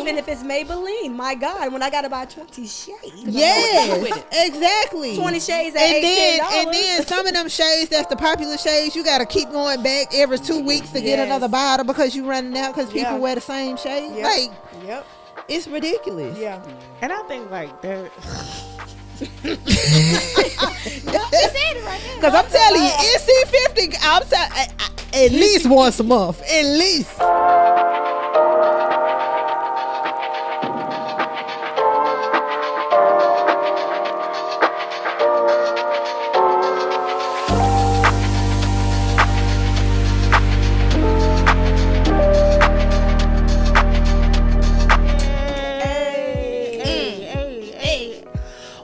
Even if it's Maybelline, my God, when I got to buy 20 shades. Yes, exactly. 20 shades at $18. And then some of them shades that's the popular shades, you got to keep going back every 2 weeks to get another bottle because you running out because people wear the same shade. Yep. Like, yep. It's ridiculous. Yeah. And I think like that. Because I'm telling you, NC50, at least once a month. At least.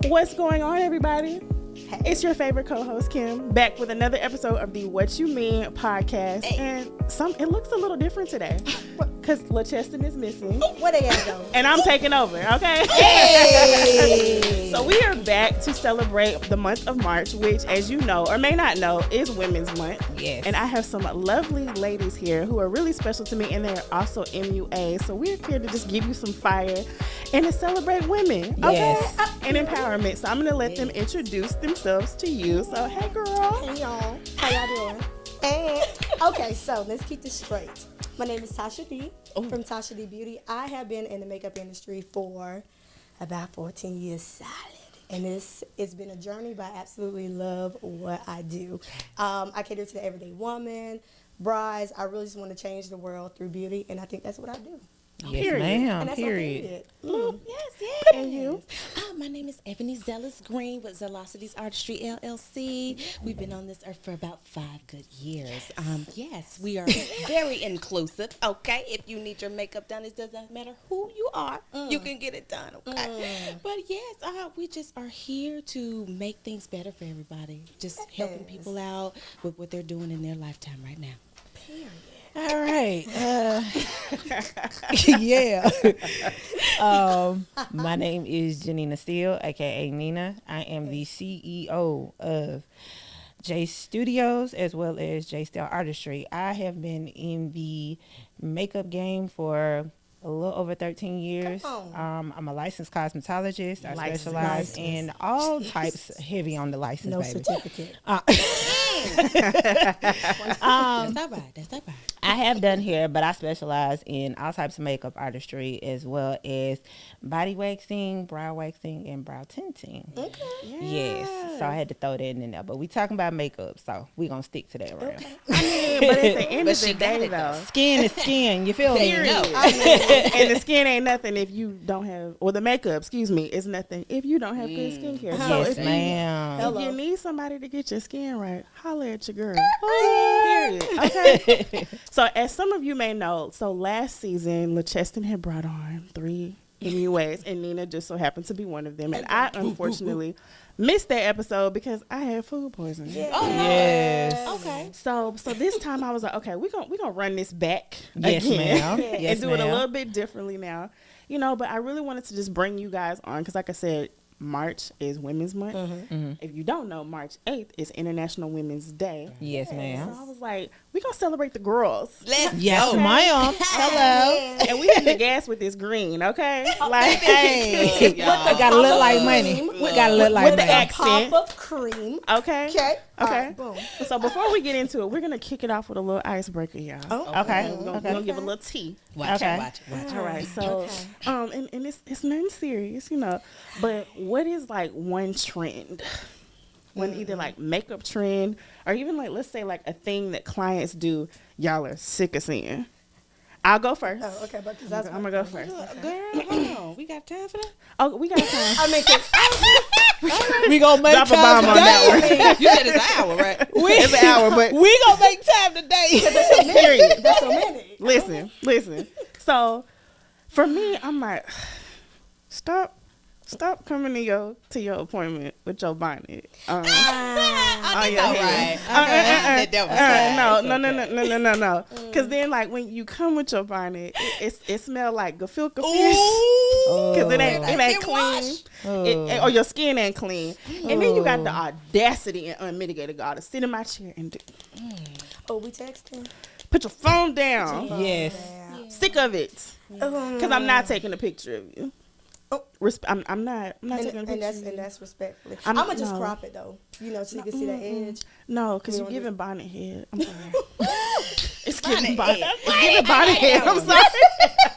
What's going on, everybody? It's your favorite co-host, Kim, back with another episode of the What You Mean podcast. And it looks a little different today because LaCheston is missing. Where they at, though? And I'm taking over, okay? Hey. So we are back to celebrate the month of March, which, as you know or may not know, is Women's Month. Yes. And I have some lovely ladies here who are really special to me, and they're also MUA. So we're here to just give you some fire and to celebrate women, okay? Yes. And empowerment. So I'm going to let them introduce themselves to you. So, hey, girl. Hey, y'all. How y'all doing? Hey. Okay, so let's keep this straight. My name is Tasha D from Tasha D Beauty. I have been in the makeup industry for about 14 years solid. And it's been a journey, but I absolutely love what I do. I cater to the everyday woman, brides. I really just want to change the world through beauty, and I think that's what I do. Yes, Period. ma'am. And that's Period. Yes. And you? My name is Ebony Zealous Green with Zelocities Artistry LLC. We've been on this earth for about 5 good years. Yes, we are very inclusive. Okay, if you need your makeup done, it doesn't matter who you are, you can get it done. Okay, but yes, we just are here to make things better for everybody. Just helping people out with what they're doing in their lifetime right now. Period. All right. Yeah. My name is Janina Steele, aka Nina. I am the CEO of J Studios as well as J Steele Artistry. I have been in the makeup game for a little over 13 years. I'm a licensed cosmetologist. I specialize in all types, heavy on the license, No baby. certificate. That's all right. That's all right. I have done hair, but I specialize in all types of makeup artistry as well as body waxing, brow waxing, and brow tinting. Okay. Yes. So I had to throw that in there. But we talking about makeup, so we going to stick to that realm. Okay. I mean, but at the end But of the she got day, it, though. Skin is skin. You feel me? There you go. And the skin ain't nothing if you don't have, or the makeup, excuse me, is nothing if you don't have good skincare. So Yes, if ma'am. you need somebody to get your skin right, holler at your girl. Period. Okay. So as some of you may know, so last season, LaCheston had brought on 3 MUAs, and Nina just so happened to be one of them. And I unfortunately missed that episode because I had food poisoning. Yeah. Oh, Yes. okay. So this time I was like, okay, we're gonna run this back Yes, again. ma'am. Yes, and do it a ma'am. little bit differently now. But I really wanted to just bring you guys on because like I said, March is Women's Month. If you don't know, March 8th is International Women's Day. Yes, So ma'am. I was like, we're gonna celebrate the girls. Let's Yes, go. ma'am. Hello. And we hit the gas with this green, okay? Like, Hey, I gotta look like money. We gotta look like With the money. accent. Pop of cream. okay. Okay. All Okay. right, boom. So before we get into it, we're gonna kick it off with a little icebreaker, y'all. Oh, Okay. We're gonna give a little tea. Watch Okay. it, watch it, watch it. All right, so and it's nothing serious, but what is like one trend? One either like makeup trend or even like let's say like a thing that clients do y'all are sick of seeing. I'll go first. Oh, okay, but that's I'm gonna go first. Girl, hold on. We got time for that? Oh, we got time. I mean, We gonna make Drop a time bomb on that today. one. You said it's an hour, right? It's an hour, but We gonna make time today. period. that's a minute. Listen. So for me, I'm like, stop coming to your appointment with your bonnet. I think yeah, all yeah. right. That was fine. No. Because then, like, when you come with your bonnet, it smells like gefilte fish. Oh. Because it ain't Get clean. Or your skin ain't clean. And then you got the audacity and unmitigated gall to sit in my chair and do, Oh, we texting? put your phone down. Yes. Yeah. Sick of it. Because I'm not taking a picture of you. Oh. I'm not taking a picture. And that's respectfully. I'm gonna just crop it though, so you can see that edge. No, because you're giving bonnet head. I'm sorry. It's giving Bonnet bonnet. head. It's giving bonnet head. I'm sorry.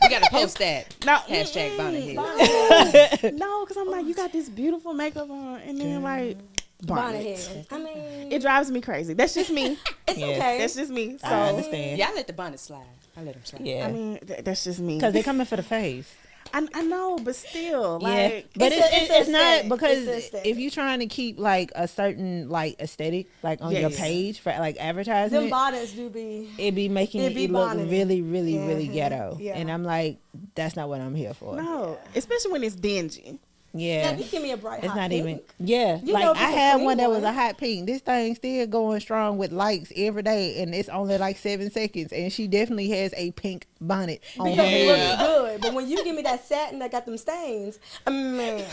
We gotta post that. No. Hashtag bonnet head. No, because I'm like, you got this beautiful makeup on, and then like Bonnet head. I mean, it drives me crazy. That's just me. it's Yes. okay. That's just me. So I understand. Yeah, I let the bonnet slide. I let him slide. Yeah. I mean, that's just me. Because they're coming for the face. I know, but still, Yeah, like, but it's not aesthetic. because It's the aesthetic. if you're trying to keep like a certain like aesthetic like on your Yes. page for like Them advertisement, bonnets do be. it be making It be it look bonneted. really, really, really Mhm. ghetto. Yeah. And I'm like, that's not what I'm here for. no, especially when it's dingy. Yeah. Now, you give me a bright It's hot not pink. even. Yeah, You like know if I it's a had clean one that was one. a hot pink. This thing still going strong with likes every day, and it's only like 7 seconds. And she definitely has a pink bonnet on her Because it looks head. good, but when you give me that satin that got them stains, man,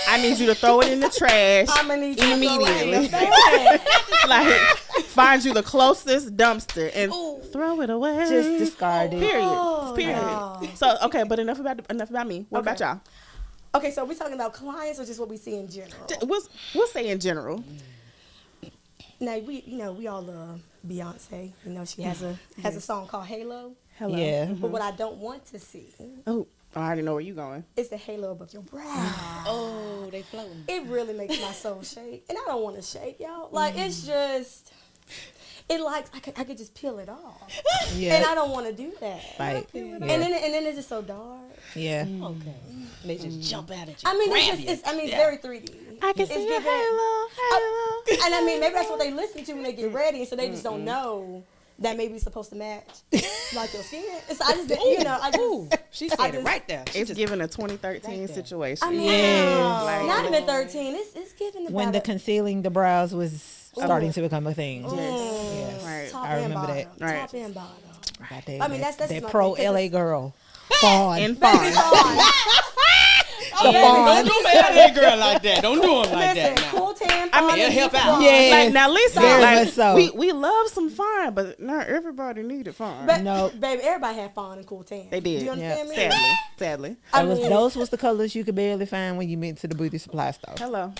I need you to throw it in the trash I'm gonna need you to throw it in immediately. the bag. Like, find you the closest dumpster and throw it away. Just discard it. Period. Oh, Period. no. So okay, but enough about me. What about y'all? Okay, so we talking about clients or just what we see in general? We'll say in general. Now we all love Beyonce. She has a song called Halo. Hello. Yeah. But what I don't want to see Oh, I already know where you going. is the halo above your brow. Oh, they floating. It really makes my soul shake, and I don't want to shake, y'all. Like it's just, I could just peel it off, Yeah. and I don't want to do that. Like, And yeah. then it's just so dark. Yeah. Okay. They just jump out at you. I mean, grab it's you. very 3D. I can It's see your giving- halo. And I mean, maybe that's what they listen to when they get ready, so they just don't know that maybe it's supposed to match like your skin. So I just, Ooh, she said I it just- right there. She It's just- given a 2013 Right there. situation. I mean, Yeah. Like- not even 13. It's giving the When the concealing the brows was starting to become a thing. Yes. Right. top I and remember bottom, that. Right. top and bottom. Got that, I mean, that's that my pro thing, 'cause LA it's- girl. Fawn. And Baby fun. Fawn. The fawn. Don't do that girl like that. Don't do him like Listen, that now. cool tan. I mean, Fawn it'll is help super out. fun. Yeah. Like now, listen. Very Like, much so. we love some fun, but not everybody needed fun. But, Nope. baby, everybody had fawn and cool tan. They did. Do you understand me? Sadly. I Those, mean, those was the colors you could barely find when you went to the beauty supply store. Hello.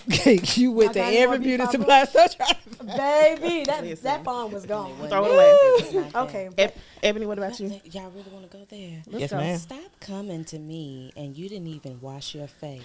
You went I to got every more beauty B5 supply store trying to baby, that Listen. fawn was gone. Throw it away. It's not there. Okay, but Ebony, what about you? Y'all really want to go there? Yes, go. ma'am. Stop coming to me and you didn't even wash your face.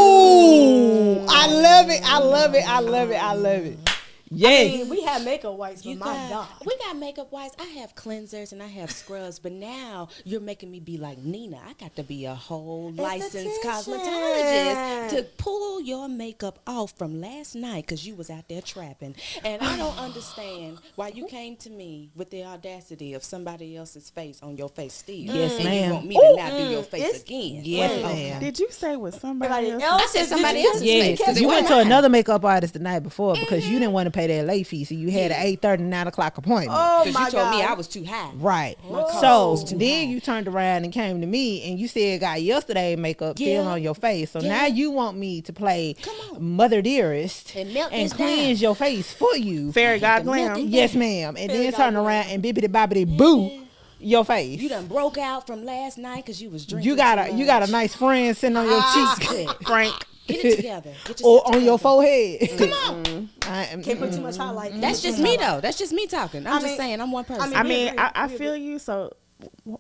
Ooh, I love it. I love it. I love it. I love it. I Yes. mean, we had makeup wipes, but You my got- God. We got makeup wipes. I have cleansers and I have scrubs, but now you're making me be like Nina. I got to be a whole licensed cosmetologist to pull your makeup off from last night because you was out there trapping. And I don't understand why you came to me with the audacity of somebody else's face on your face still. Yes, and ma'am. you want me to not do your face It's- again. Yes, Wait. ma'am. Did you say with somebody Somebody else? else? I said somebody Did you else's just Yes, face. catch you it? went to another makeup artist tonight before because you didn't want to pay that late fee, so you had an 8:30, 9 o'clock appointment. Oh Because my you told God. me I was too high. Right. cost So was too then high. you turned around and came to me and you said got yesterday makeup still Yeah. on your face. So Yeah. now you want me to play Come on. Mother Dearest And melt this cleanse down. your face for you. Fairy God The milk Glam. and- Yes, ma'am. And Fairy then turn godmother. around and bibbity bobbity boo your face. You done broke out from last night because you was drinking. You got too you got a much. nice friend sitting on your cheek. Good. Frank. Get it together. Get Or yourself on your together. forehead. Come on. Can't put too much highlight. That's just me though. That's just me talking. I'm I just mean- saying I'm one person. I we mean, agree. I We feel agree. you. So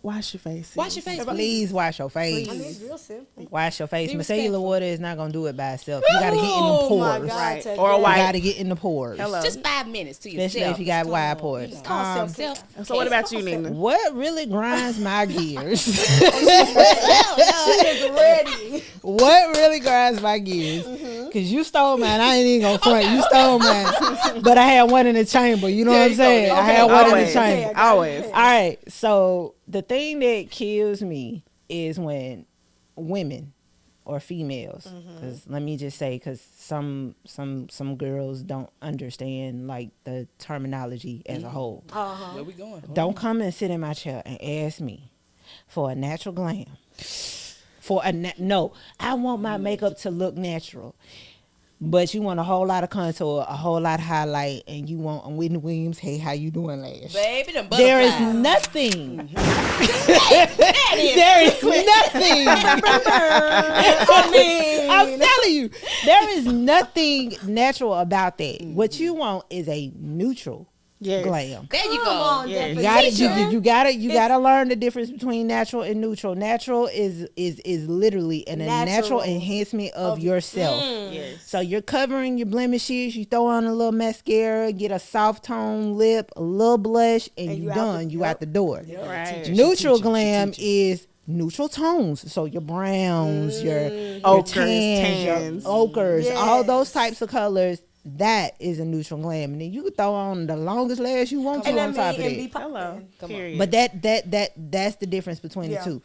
wash your face. Wash your face, please. Please wash your face. I mean, it's real simple. Wash your face. Be Micellar respectful. water is not gonna do it by itself. You gotta get in the Oh, my pores. God, Right. take Or a that. You wipe. gotta get in the pores. Hello. Just 5 minutes to yourself. Especially if you got It's wide called, pores. you know, called self. So what about you, Nina? What really grinds my gears? She is ready. What really grinds my gears? Because you stole mine. I ain't even gonna front. You stole mine. But I had one in the chamber. You know what I'm saying? I had one in the Always. chamber. Okay, I got Always. it. All right. So the thing that kills me is when women or females, because let me just say, because some girls don't understand like the terminology as a whole. Where we going? Don't come and sit in my chair and ask me for a natural glam. No, I want my makeup to look natural. But you want a whole lot of contour, a whole lot of highlight, and you want a Whitney Williams, hey, how you doing lash. Baby, them There is butterflies. nothing. There is nothing. I mean, I'm telling you, there is nothing natural about that. What you want is a neutral glam. There you Come go. on, Yes. You gotta learn the difference between natural and neutral. Natural is literally a natural enhancement of yourself. Yes. So you're covering your blemishes. You throw on a little mascara, get a soft tone lip, a little blush, and you done. You out the door. Right. Neutral glam is neutral tones. So your browns, your Ochres, tans, tans. your ochres, Yes. all those types of colors. That is a neutral glam, and then you can throw on the longest lash you want to And on top of and be that. Hello. popping. Period. But that's the difference between the two.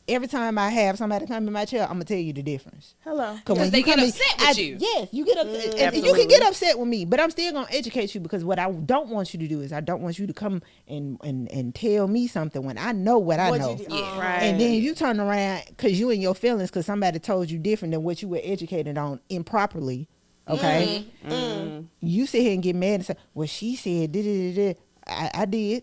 Every time I have somebody come in my chair, I'm gonna tell you the difference. Hello. Because they get upset with you. Yes, you get upset, and you Absolutely. can get upset with me, but I'm still gonna educate you because what I don't want you to do is I don't want you to come and tell me something when I know what I know. You do? Yeah. Right. And then you turn around because you in your feelings because somebody told you different than what you were educated on improperly. Okay, you sit here and get mad and say, "Well, she said, I did."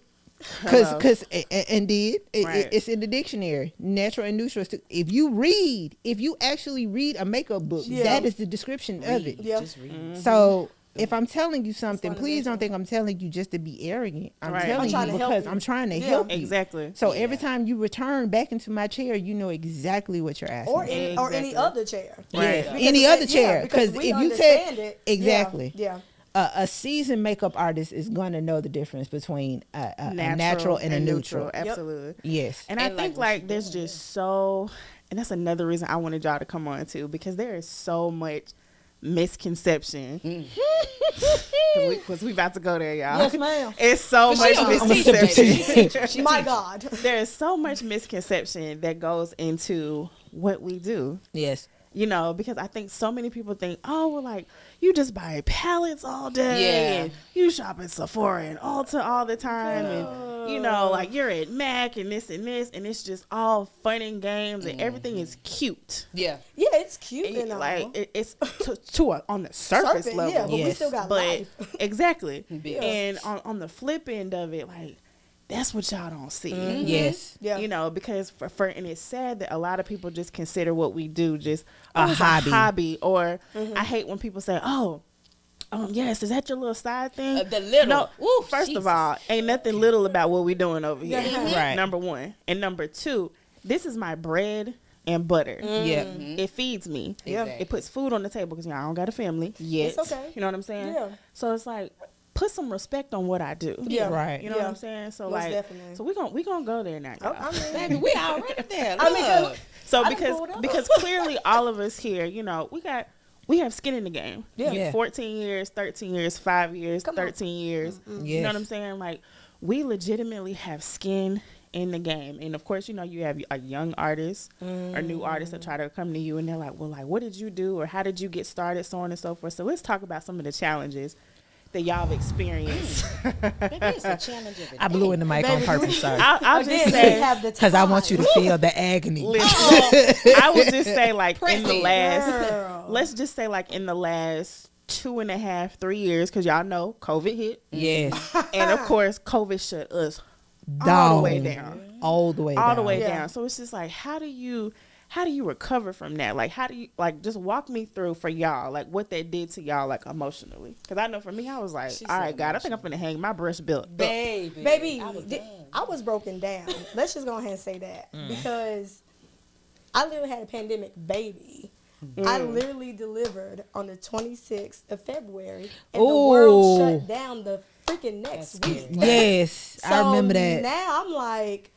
Cause it's in the dictionary. Natural and neutral. If you actually read a makeup book, that is the description of it. Yeah. Just read. So if I'm telling you something, please don't think I'm telling you just to be arrogant. I'm Right. telling I'm trying you to help because you. I'm trying to Yeah. help you. Exactly. So every time you return back into my chair, you know exactly what you're asking. Or any Exactly. other chair. Right. Yeah, any other chair. Because Because we if you understand take it. exactly, Yeah. a seasoned makeup artist is going to know the difference between a natural and a neutral. Absolutely. Yes. And I And think like there's just so, and that's another reason I wanted y'all to come on too, because there is so much misconception. Because we about to go there, y'all. Yes, ma'am. It's so But much she always teach, misconception. My God. There is so much misconception that goes into what we do. Yes. You know, because I think so many people think, oh, well, like, you just buy palettes all day. Yeah. And you shop at Sephora and Ulta all the time. And, you know, like, you're at MAC and this. And it's just all fun and games. And everything is cute. Yeah. Yeah, it's cute and all. It's on the surface level. Yeah, but we Yes. still got But life. exactly. Yeah. And on the flip end of it, like, that's what y'all don't see. Yes. Yeah. You know, because and it's sad that a lot of people just consider what we do just A it's hobby. or I hate when people say, oh, yes, is that your little side thing? The little. No, Ooh, first Jesus. of all, ain't nothing little about what we doing over here. Right. Number one. And number two, this is my bread and butter. Yeah. It feeds me. Yeah. It puts food on the table because I don't got a family yet. It's okay. You know what I'm saying? Yeah. So it's like, put some respect on what I do. Yeah. Right. You know what Yeah. I'm saying? So Most like, definitely. so we gonna go there now. Oh, y'all. I mean, Baby, we already there. I mean, Look. So I done pulled up. because clearly all of us here, you know, we have skin in the game. Yeah. Yeah. 14 years, 13 years, 5 years, Come on. 13 years. You Yes. know what I'm saying? Like, we legitimately have skin in the game. And of course, you know, you have a young artist or new artists that try to come to you and they're like, well, like, what did you do? Or how did you get started? So on and so forth. So let's talk about some of the challenges that y'all have experienced. Baby, it's a challenge every I day. blew in the mic on Baby, purpose, sorry. I'll again, just we say, have the Because I want you to time. feel the agony. listen, I would just say like in the Press it. last, Girl. let's just say like in the last 2.5, 3 years, because y'all know COVID hit. Yes. And of course, COVID shut us all Down. the way down. All the way All down. the way Yeah. down. So it's just like, how do you recover from that? Like, how do you, like, just walk me through for y'all, like, what that did to y'all, like, emotionally? Because I know for me, I was like, She all right, said God, I think I'm finna hang my brush belt up. Baby, I was done. I was broken down. Let's just go ahead and say that. Because I literally had a pandemic baby. I literally delivered on the 26th of February, and the world Ooh. shut down the freaking next That's week. Yes. I So remember that. Now I'm like,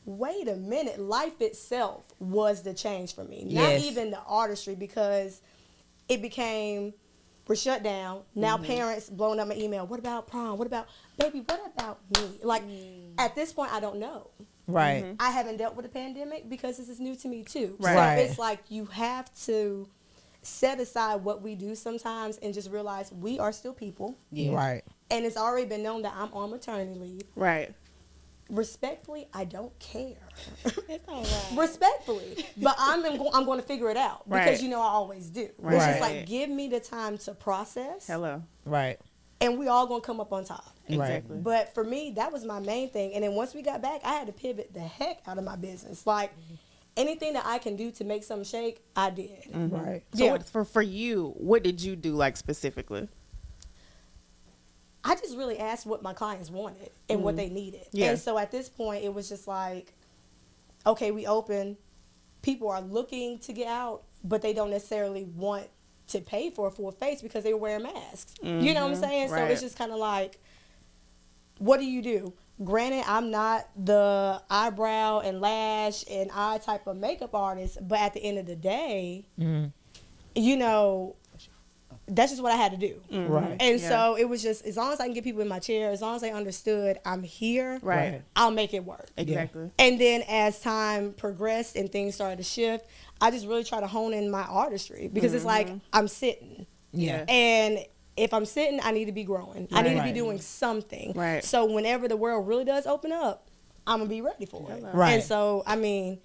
wait a minute. Life itself was the change for me. Not Yes. even the artistry, because it became, we're shut down. Now parents blowing up my email. What about prom? What about, baby, what about me? Like, at this point, I don't know. Right. I haven't dealt with a pandemic because this is new to me too. Right. So it's like you have to set aside what we do sometimes and just realize we are still people. Yeah. Right. And it's already been known that I'm on maternity leave. Right. respectfully, I don't care. It's all right. Respectfully, but I'm going to figure it out because Right. you know I always do. Right. It's just like give me the time to process, Hello. Right. and we all gonna come up on top. Exactly. But for me, that was my main thing. And then once we got back, I had to pivot the heck out of my business. Like anything that I can do to make something shake, I did. Right. So Yeah. what, for you, what did you do like specifically? I just really asked what my clients wanted and what they needed. Yeah. And so at this point, it was just like, okay, we open. People are looking to get out, but they don't necessarily want to pay for a full face because they wear masks. You know what I'm saying? So Right. it's just kind of like, what do you do? Granted, I'm not the eyebrow and lash and eye type of makeup artist, but at the end of the day, you know, that's just what I had to do. Right. And Yeah. so it was just, as long as I can get people in my chair, as long as they understood I'm here, Right. I'll make it work. Exactly. And then as time progressed and things started to shift, I just really try to hone in my artistry because it's like I'm sitting. Yeah. And if I'm sitting, I need to be growing. I need to be Right. doing something. Right. So whenever the world really does open up, I'm going to be ready for it. Right. And so, I mean,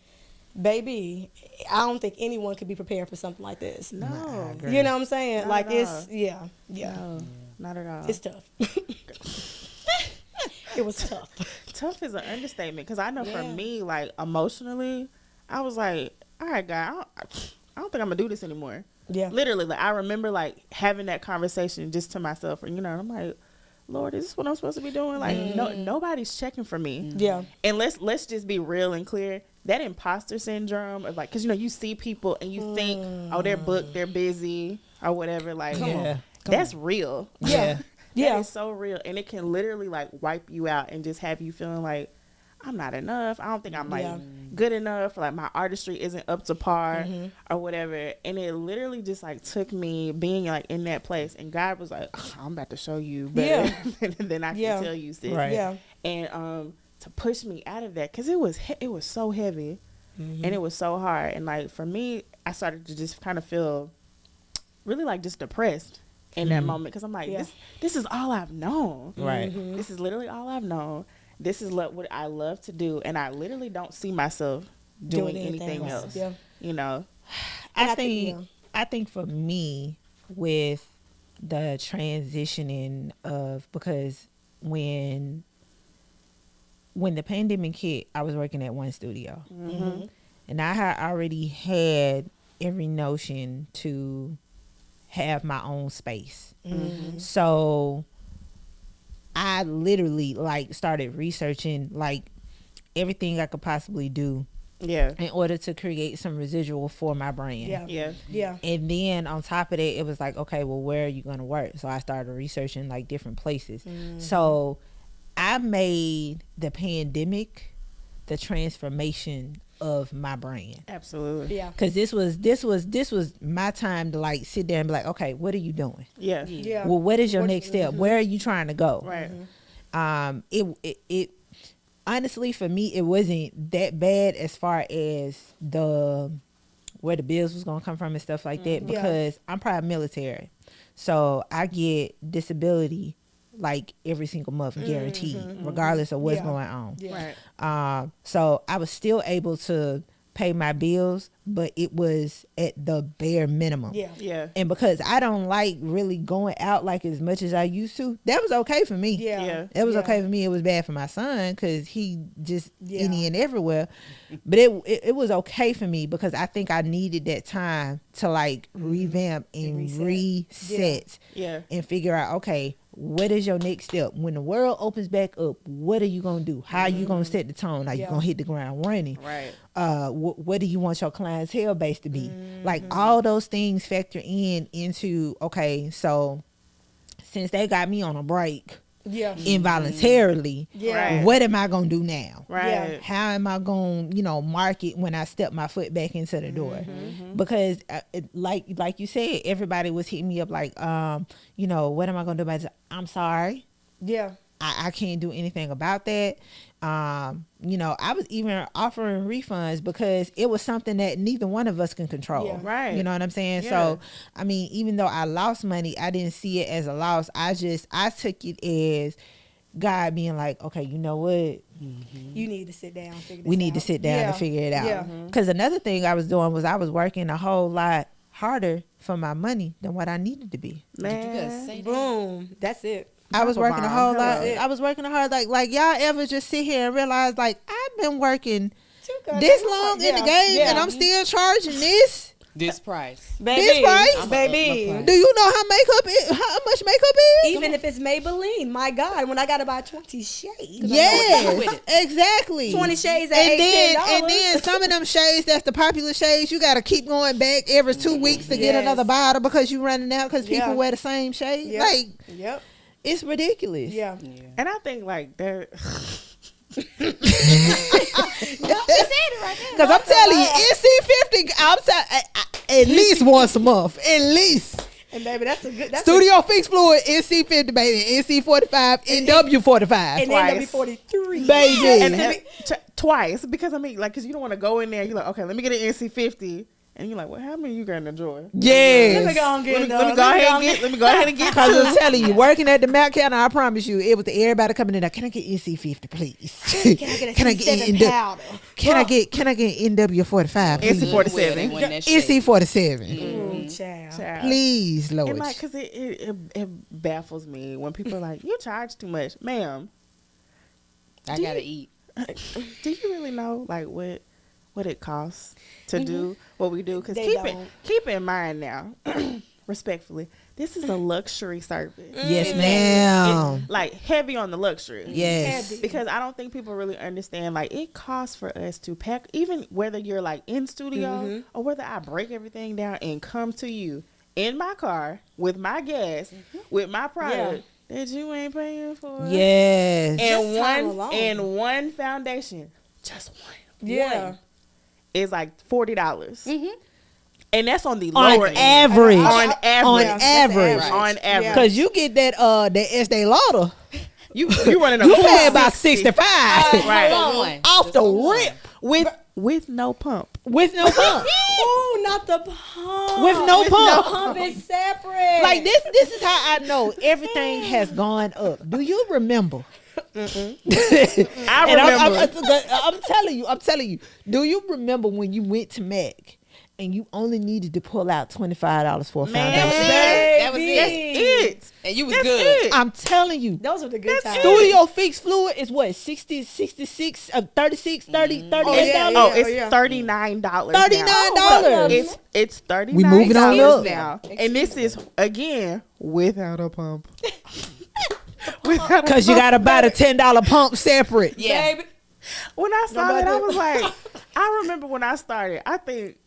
baby, I don't think anyone could be prepared for something like this. No. You know what I'm saying? Not like at it's, all. yeah. No. Not at all. It's tough. It was tough. Tough is an understatement because I know for Yeah. me, like emotionally, I was like, all right, guy, I don't think I'm gonna do this anymore. Yeah. Literally, like I remember like having that conversation just to myself, and I'm like, Lord, is this what I'm supposed to be doing? Like, nobody's checking for me. Yeah. And let's just be real and clear. That imposter syndrome of like, because you see people and you think, oh, they're booked, they're busy, or whatever. Like, Yeah. that's real. Yeah. That Yeah. is so real, and it can literally like wipe you out and just have you feeling like I'm not enough. I don't think I'm like Yeah. good enough. Like my artistry isn't up to par or whatever. And it literally just like took me being like in that place, and God was like, I'm about to show you better than I can Yeah. tell you, sis. Right. Yeah. And to push me out of that because it was so heavy and it was so hard. And like for me, I started to just kind of feel really like just depressed in that moment because I'm like, Yeah. this is all I've known. Right. This is literally all I've known. This is what I love to do, and I literally don't see myself doing anything else. Yeah. You know, And I I think, think I think for me with the transitioning of because when the pandemic hit, I was working at one studio, and I had already had every notion to have my own space. So I literally like started researching like everything I could possibly do yeah, in order to create some residual for my brand. Yeah. yeah, Yeah. And then on top of that, it was like, okay, well, where are you going to work? So I started researching like different places. So I made the pandemic the transformation of my brand. absolutely, Yeah. Cause this was my time to like sit there and be like, okay, what are you doing? yeah, Yeah. Well, what is your next step? Where are you trying to go? right, It honestly for me it wasn't that bad as far as where the bills was gonna come from and stuff like that because I'm probably military, so I get disability like every single month guaranteed regardless of what's Yeah. going on. Yeah. right, So I was still able to pay my bills, but it was at the bare minimum. Yeah. yeah, And because I don't like really going out like as much as I used to, that was okay for me. Yeah. Yeah. It was Yeah. okay for me. It was bad for my son because he just Yeah. any and everywhere. But it was okay for me because I think I needed that time to like revamp and reset yeah, and figure out, okay, what is your next step? When the world opens back up, what are you going to do? How are you going to set the tone? Are you Yeah. going to hit the ground running? right, What do you want your clientele base to be? Like all those things factor into, okay, so since they got me on a break Yeah. involuntarily, Yeah. Right. what am I going to do now? right, How am I going to, market when I step my foot back into the door? Because like you said, everybody was hitting me up like, what am I going to do about this? I'm sorry. Yeah. I can't do anything about that. I was even offering refunds because it was something that neither one of us can control. Yeah. Right. You know what I'm saying? Yeah. So, I mean, even though I lost money, I didn't see it as a loss. I took it as God being like, okay, you know what? You need to sit down and figure this out. We need to sit down and figure it out. Because another thing I was doing was I was working a whole lot harder for my money than what I needed to be. Man. Boom. That's it. I was working a whole lot. Hello. I was working hard. Like y'all ever just sit here and realize like I've been working Too this long in the game and I'm still charging this. This price. Baby, This price? baby. Do you know how much makeup is? Even if it's Maybelline, my God, when I gotta buy 20 shades. Yes, exactly. 20 shades at and $10. then some of them shades that's the popular shades you gotta keep going back every 2 weeks to get another bottle because you running out because people wear the same shade. Yep. Like, it's ridiculous. Yeah. And I think like they're Because I'm telling you, NC50, at least once a month, at least. And baby, that's a good. That's Studio Fix Fluid, NC50, baby, NC45, NW45. and then NW43, baby. and twice because I mean like because you don't want to go in there. You're like, okay, let me get an NC50, and you're like, well, how many you gonna enjoy? Yes. Let me go and get. Let me go ahead and get. Because I'm telling you, working at the Mac counter, I promise you, it was everybody coming in there. Can I get NC50, please? Can I get a powder? Can I get NW45? NC47. NC47. Child. Please, Lord. And like, cause it baffles me when people are like, you charge too much, ma'am. I gotta eat. Do you really know like what it costs to do what we do? Because keep in mind now, respectfully, this is a luxury service. Yes, ma'am. Like heavy on the luxury. Yes. Heavy. Because I don't think people really understand like it costs for us to pack, even whether you're like in studio or whether I break everything down and come to you in my car with my gas, with my product that you ain't paying for. Yes. And one foundation, just one. Yeah. One is like $40. And that's on the On lower end. average. On average. On average. On average. Because you get that Estee Lauder, You running a you cool pay about 60. 65 Right. off the rip With no pump. with no pump. Oh, not the pump. With no pump. Pump is separate. Like this is how I know everything has gone up. Do you remember? I And remember. I'm telling you. Do you remember when you went to Mac and you only needed to pull out $25 for a foundation? That was That's it. it. And you was That's good. it. I'm telling you. those are the good times. Studio Fix Fluid is what, 60, 66, 36, 30, $38? Oh, it's $39. $39. It's $39 We moving on up now. And this is again without a pump. Because you got to buy the $10 pump separate. Yeah. Baby. When I saw that, I was like, I remember when I started, I think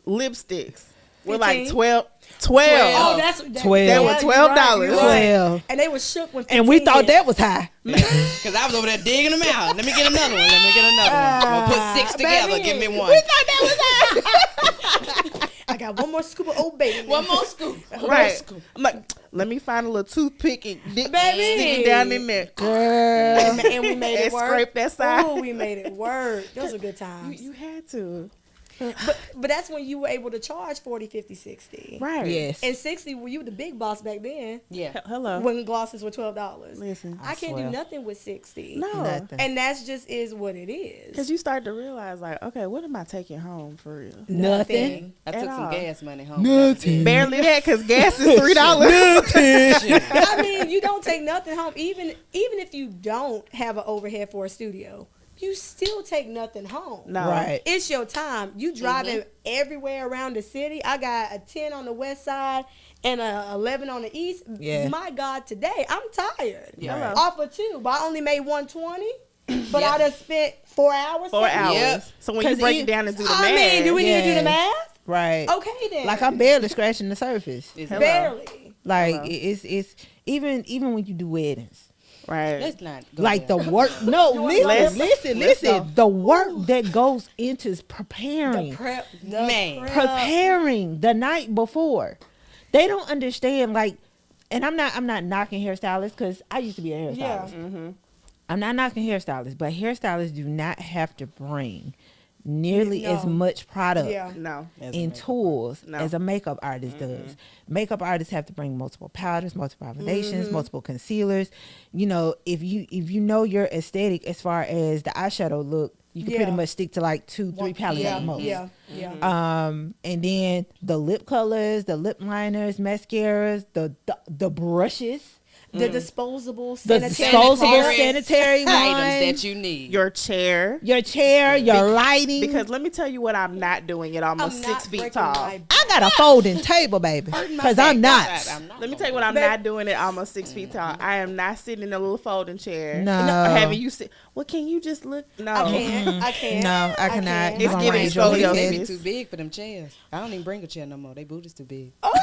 lipsticks were like 15? 12. Oh, that's 12. They were $12. You're right. 12. And they were shook when. And we 15 thought hit. that was high. Because I was over there digging them out. Let me get another one. I'm going to put 6 together. baby. Give me one. We thought that was high. I got one more scoop of Old Baby. One more scoop. Right. I'm like, let me find a little toothpick and stick it down in there. Girl. And we made it And work. scrape that side. Oh, we made it work. Those are good times. You had to. But that's when you were able to charge 40, 50, 60. Right. Yes. And 60, were you the big boss back then? Yeah. Hello. When glosses were $12. Listen. I can't swear. do nothing with 60. No. Nothing. And that's just is what it is. Because you start to realize, like, okay, what am I taking home for real? Nothing. I took At some all. gas money home. Nothing. Barely that, because gas is $3. I mean, you don't take nothing home. Even if you don't have an overhead for a studio, you still take nothing home. No. Right. It's your time. You driving everywhere around the city. I got a 10 on the west side and a 11 on the east. Yeah. My God, today I'm tired. Yeah. Right. Off of 2, but I only made 120. But I done spent 4 hours. 4 sitting- hours. Yep. So when you 'Cause break it- it down and do the I math. mean, do we need to do Yeah. the math? Right. Okay then. Like I'm barely scratching the surface. Hello. barely. Like Hello. it's even when you do weddings. Right. Let's not go Like there. the work. No, Let's- listen. go. The work that goes into preparing, Man. preparing the night before. They don't understand. Like, and I'm not knocking hairstylists because I used to be a hairstylist. Yeah. I'm not knocking hairstylists, but hairstylists do not have to bring nearly as No. much product Yeah. No. and tools No. as a makeup artist does. Makeup artists have to bring multiple powders, multiple foundations, multiple concealers. You know, if you know your aesthetic as far as the eyeshadow look, you can pretty Yeah. much stick to like 2-3 palettes Yeah, at the most. yeah, yeah. And then the lip colors, the lip liners, mascaras, the brushes, The disposable the sanitary disposable products. sanitary items ones, that you need. Your chair. your chair, your lighting. Because let me tell you what I'm not doing at almost I'm 6 not feet breaking tall. my I got a folding table, baby, because I'm not. Let me tell you what I'm not doing at almost 6 feet tall. I am not sitting in a little folding chair. No. Or having you sit. Well, can you just look? No. I can't. I can't. No, I cannot. can't. You It's gonna giving raise your scoliosis. leg. Maybe too big for them chairs. I don't even bring a chair no more. They booty's too big. Oh,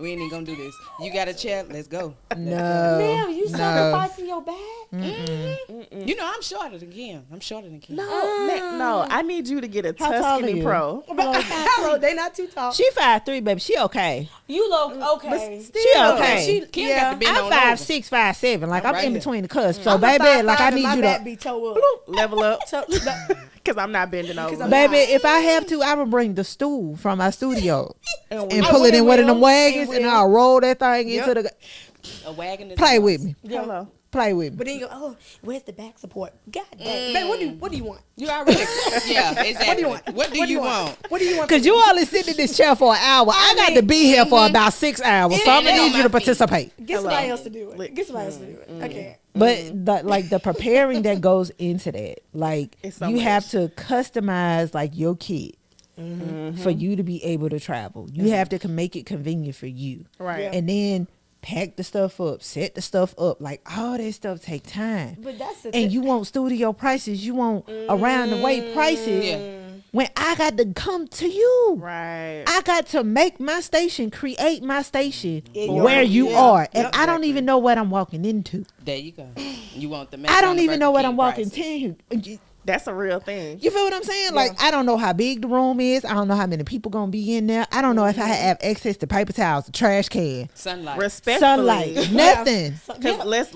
We ain't even gonna do this. You got a chair? Let's go. No, Ma'am, you no. sacrificing your back? You know I'm shorter than Kim. I'm shorter than Kim. No, I need you to get a How tall are Tuscany you? Pro. Hello, they not too tall. She 5'3", baby. She okay. You look okay. She okay. Kim yeah. got to be I'm on 5'6", 5'7". Like I'm right in here. between the cusps. So I'm a baby, 5'5" like I and need my you back to. be toe up. Level up. Toe- Because I'm not bending over. I'm Baby, if I have to, I will bring the stool from my studio And and we- pull it in one of them will. wagons, and I'll roll that thing into the. A wagon. is Play a with bus. me. Hello. Play with me. But then you go, oh, where's the back support? God dang. Babe, what do you want? You already. Yeah, exactly. What do you want? What do you want? What do you want? Cause you only sit in this chair for an hour. I got to be here for about 6 hours, so I'm gonna need you to participate. Get somebody Hello. else to do it. Get somebody else to do it. I can't. But the preparing that goes into that, like It's so you much. have to customize like your kit for you to be able to travel. You have to make it convenient for you, Right. Yeah. and then pack the stuff up, set the stuff up. Like all that stuff take time. But that's the And thing. you want studio prices, you want around the way prices. Yeah. When I got to come to you, Right. I got to make my station, create my station In your- where you yeah. are, and Yep. I don't even know what I'm walking into. There you go. You want the. I don't even know what Burger I'm King walking prices. to. That's a real thing. You feel what I'm saying? Like I don't know how big the room is. I don't know how many people gonna be in there. I don't know if I have access to paper towels, a trash can, Sunlight. Respectfully. sunlight, nothing. Because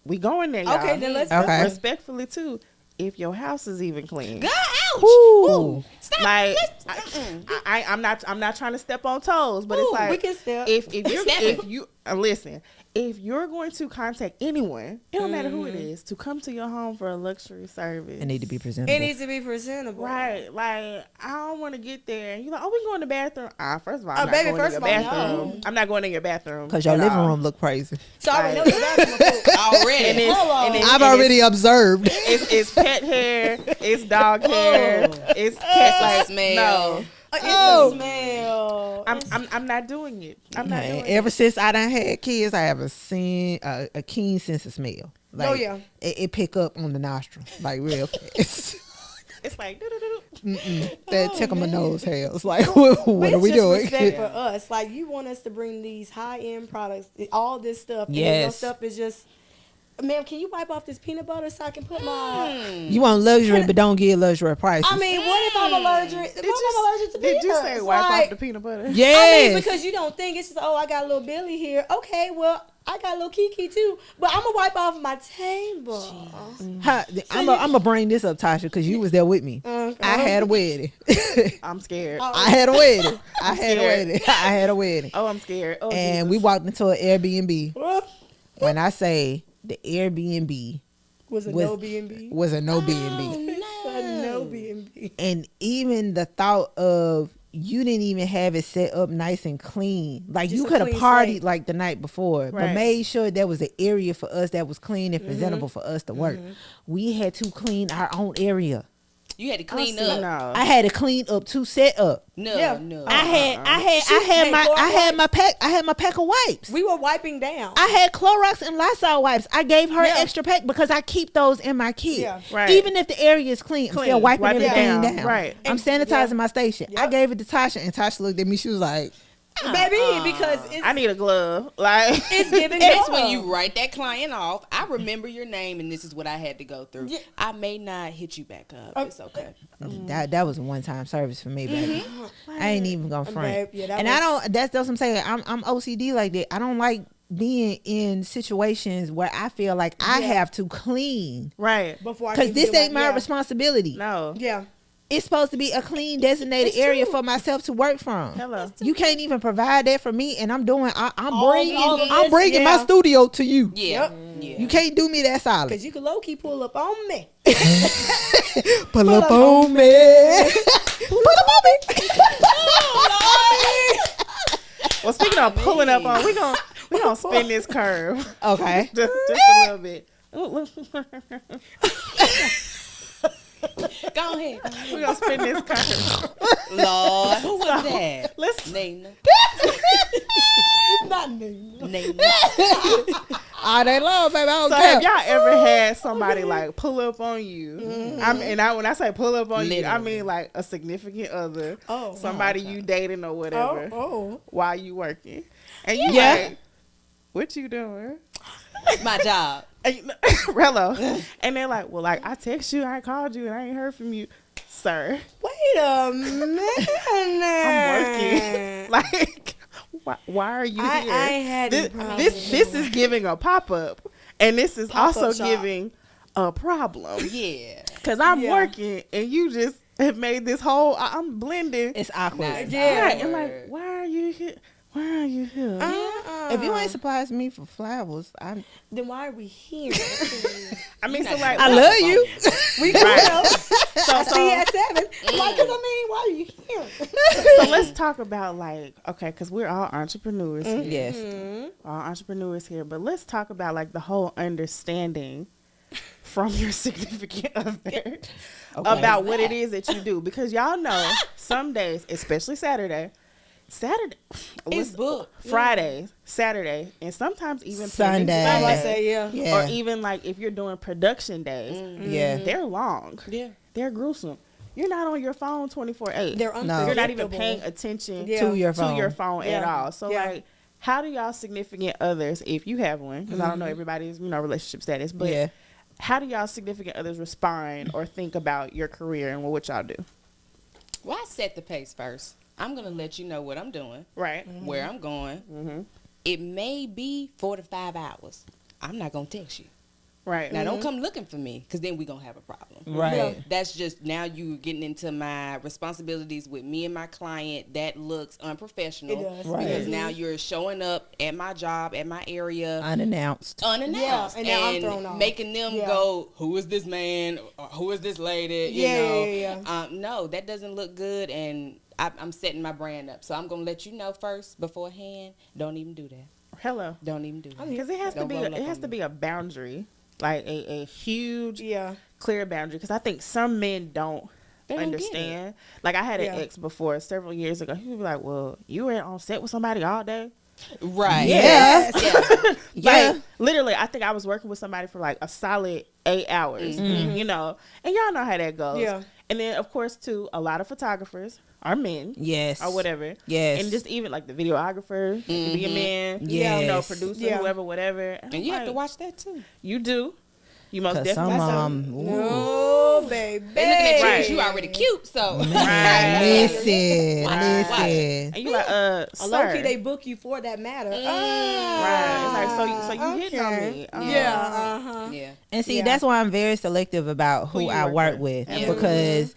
we going there, y'all. Okay, then let's Okay. Respectfully too. If your house is even clean. Go ouch. Ooh. Stop. Like Mm-mm. I'm not trying to step on toes, but Ooh, it's like we can step. if you're Stepping. if you listen, if you're going to contact anyone, it don't matter who it is, to come to your home for a luxury service, It need to be presentable. It needs to be presentable. right. Like I don't want to get there and you're like, oh, we can go in the bathroom. First of all, Oh, I'm not baby, going first in of your all, bathroom. no. I'm not going in your bathroom Cause your at living all. room look crazy. So I already know the bathroom. Already. And it's, Hello. and it's, I've and already observed. It's pet hair, it's dog hair, it's cat like smell. no. It's Oh. a smell. I'm not doing it. I'm not doing Ever since I done had kids, I have a keen sense of smell. Like, Oh, yeah. it pick up on the nostril like real fast. it. It's like doo-doo-doo-doo. That tickle my nose hairs. Like what But are we it's just doing? respect for us. Like you want us to bring these high end products, all this stuff. And then your Yes. stuff is just. Ma'am, can you wipe off this peanut butter so I can put my? You want luxury, but don't get luxury prices. I mean, what if I'm allergic? What if I'm allergic to peanuts? Did you say wipe Like, off the peanut butter? yes. I mean, because you don't think it's just, oh, I got a little Billy here. Okay, well, I got a little Kiki too, but I'm gonna wipe off my table. I'm gonna bring this up, Tasha, because you was there with me. I had a wedding. I'm scared. I had a wedding. I had a scared. wedding. I had a wedding. Oh, I'm scared. Oh, And Jesus. we walked into an Airbnb. Well, When I say the Airbnb was a Was- no B&B. was a no B&B. It's a no B&B. And even the thought of you didn't even have it set up nice and clean. Like Just you a could have clean partied slate. like the night before, but Right. made sure there was an area for us that was clean and presentable for us to work. We had to clean our own area. You had to clean See, up. no. I had to clean up to set up. No, Yeah. no. I had Hey, my pack of wipes. We were wiping down. I had Clorox and Lysol wipes. I gave her Yeah. an extra pack because I keep those in my kit. Yeah. Right. Even if the area is clean, I'm still wiping Wipe it everything down. down. Right. I'm And- sanitizing yeah. my station. I Yep. gave it to Tasha, and Tasha looked at me. She was like, Baby, because it's, I need a glove. Like it's giving That's love. when you write that client off. I remember your name, and this is what I had to go through. Yeah. I may not hit you back up. It's okay. that was a one-time service for me, baby. I ain't even gonna front. Babe, yeah, that and was- I don't. That's what I'm saying. I'm OCD like that. I don't like being in situations where I feel like I have to clean Right. Before I because can this feel ain't like- my responsibility. No. Yeah. It's supposed to be a clean, designated area for myself to work from. Hello. You can't even provide that for me, and I'm doing. I'm All bringing of this, my yeah. studio to you. Yeah. Yep. Yeah. You can't do me that solid. Because you can low key pull up on me. Pull up on me. Pull up on me. Well, speaking of pulling up on, we gonna spin this curve Okay. just a little bit. Go ahead. We gonna spin this curve. Lord, who was that? Let's Nina. Not me. Nina. All day long, baby. I don't So care. have y'all ever had somebody like pull up on you? When I say pull up on you, I mean like a significant other, Oh. somebody you dating or whatever, Oh. while you working, and you like, what you doing? My job. And Rello, and they're like, well, like I text you, I called you, and I ain't heard from you, sir. Wait a minute. I'm working. Like, why are you here? I ain't had this, any problem. this is giving a pop up, and this is Pop-up also shop. giving a problem. Yeah. Cause I'm Yeah. working, and you just have made this whole. I'm blending. It's awkward. Nice. Yeah. Right, and like, why are you here? Why are you here? If you ain't surprised me for flowers, then why are we here? I mean, so You're like, not I love you. We Right. will. so, See you at 7. Like, cause why are you here? so let's talk about like, okay, because we're all entrepreneurs. Here. Yes. All entrepreneurs here, but let's talk about like the whole understanding from your significant other about what it is that you do, because y'all know some days, especially Saturday, It's booked. Fridays, Saturday, and sometimes even Sunday. I Sunday. say yeah. Yeah. Or even like if you're doing production days, Yeah. they're long, Yeah. they're gruesome. You're not on your phone 24/8. They're No. You're not even unpredictable. paying attention Yeah. To your to phone. your phone at Yeah. all. So Yeah. like, how do y'all significant others, if you have one, because I don't know everybody's relationship status, but Yeah. how do y'all significant others respond or think about your career and what y'all do? Well, I set the pace first. I'm going to let you know what I'm doing, Right. where I'm going. Mm-hmm. It may be 4 to 5 hours. I'm not going to text you. Right. Now, don't come looking for me, because then we're going to have a problem. Right. Yeah. That's just, now you getting into my responsibilities with me and my client. That looks unprofessional. It does. Right. Because now you're showing up at my job, at my area, Unannounced. unannounced. Yeah, and now I'm thrown off. Making them Yeah. go, who is this man? Or who is this lady? You Yeah, know? yeah. No, that doesn't look good, and I'm setting my brand up. So I'm going to let you know first, beforehand. Don't even do that. Hello. Don't even do that. Because it has to Don't be roll up it has on to me. be a boundary, like a huge Yeah. clear boundary. Because I think some men don't They don't get understand. Like I had an Yeah. ex before several years ago. He would be like, "Well, you were on set with somebody all day." Right. Yes. Yeah. Yeah. Like literally, I think I was working with somebody for like a solid 8 hours. You know, and y'all know how that goes. Yeah. And then of course too, a lot of photographers are men. Yes. Or whatever. Yes. And just even like the videographer, it could be a man. Yes. You know, producer, Yeah. whoever, whatever. And I'm you have like, to watch that, too. You do. You most 'Cause definitely. some ooh. No, baby. They looking at you Right. because you already cute, so. Right. Listen, Watch. listen. And you like, A sir. low key, they book you for that matter. Right. It's like, so you hitting on me. Yeah. Uh-huh. Yeah. And see, Yeah. that's why I'm very selective about who you I work work with. with, Absolutely. because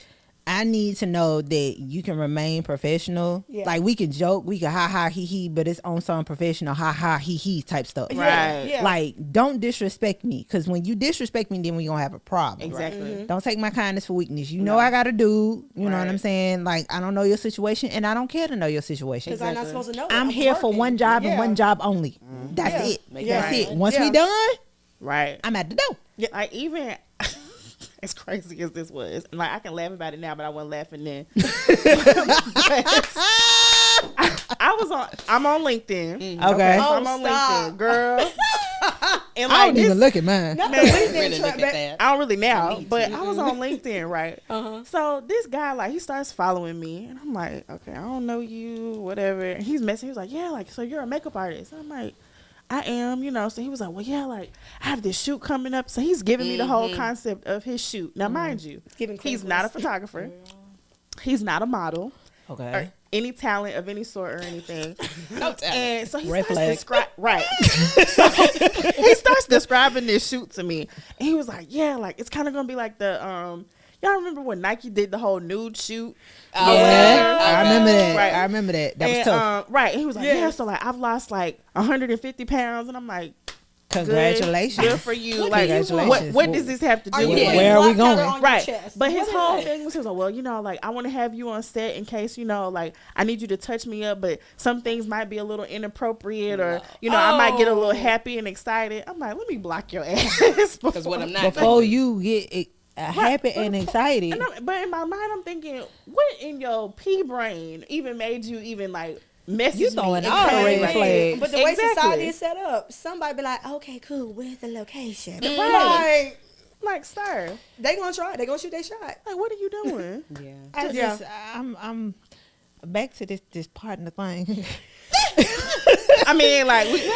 I need to know that you can remain professional. Yeah. Like we can joke, we can ha ha he he, but it's on some professional ha ha he he type stuff. Right. Yeah. Like don't disrespect me, because when you disrespect me, then we gonna have a problem. Exactly. Don't take my kindness for weakness. You know I got to do. You know what I'm Right. saying? Like I don't know your situation, and I don't care to know your situation. Because I'm not supposed to know. I'm here for working. one job and Yeah. one job only. That's Yeah. it. Make That's it it. right. Once Yeah. we done, Right. I'm at the door. Like even as crazy as this was, and like I can laugh about it now, but I wasn't laughing then. I'm on LinkedIn. Okay. So Oh, I'm on stop. LinkedIn, girl. And I like don't this, even look at mine. No, Man, Really look at that. I don't really now, Me but too. I was on LinkedIn, right? So this guy, like, he starts following me, and I'm like, okay, I don't know you, whatever. And he's messaging. He was like, yeah, like, so you're a makeup artist? And I'm like, I am, you know. So he was like, well, yeah, like, I have this shoot coming up. So he's giving me the whole concept of his shoot. Now, mind you, Giving he's credit not a list. photographer. He's not a model. Okay. or any talent of any sort or anything. No talent. And so he Red starts flag. so he starts describing this shoot to me. And he was like, yeah, like it's kind of gonna be like the y'all remember when Nike did the whole nude shoot? Oh, Yeah, I remember that. Right. I remember that. That was And, tough. right. And he was like, Yes. yeah, so like I've lost like 150 pounds. And I'm like, Congratulations. Good for you. What like, do you want? Congratulations. what does this have to do Are you with putting it? Where are we black powder going? on your Right. chest? But his What is whole that? thing was, he was like, well, you know, like I want to have you on set in case, you know, like I need you to touch me up, but some things might be a little inappropriate or, you know, I might get a little happy and excited. I'm like, let me block your ass. Because what I'm not Before gonna do. you get happy and excited. But in my mind, I'm thinking, what in your pea brain even made you even like message You me? throwing and all the tell me, red like, flags. But the way Exactly. society is set up, somebody be like, okay, cool, where's the location? Right. Like, Like, sir, they gonna try. They gonna shoot their shot. like, what are you doing? Yeah. I Yeah. just, I'm back to this partner thing. I mean, like, we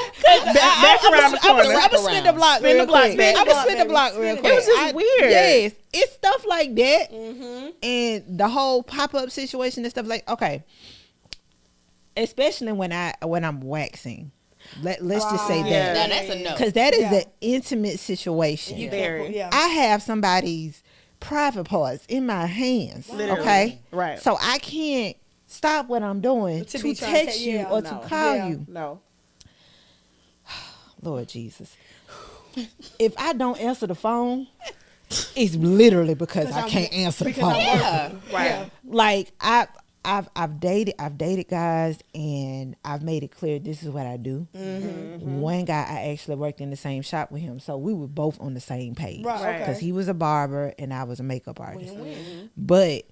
back around the corner. I'm gonna spin the block Spin real the block quick. back. I'm gonna spin the Baby. block Spin real it quick. It was just weird. Yes, it's stuff like that, Mm-hmm. and the whole pop up situation and stuff like. Okay, especially when I'm waxing. Let's just say Yeah. Now that, that's a no. because that is Yeah. an intimate situation. You Very. can't, yeah. I have somebody's private parts in my hands. Literally. Okay, Right. so I can't stop what I'm doing To to be trying to text te- you yeah, or no. to call Yeah. you. No. Lord Jesus. If I don't answer the phone, it's literally because I can't answer the phone. Yeah. Right. Yeah. Like I've dated guys, and I've made it clear this is what I do. One guy, I actually worked in the same shop with him, so we were both on the same page. Right, okay. Because he was a barber and I was a makeup artist. But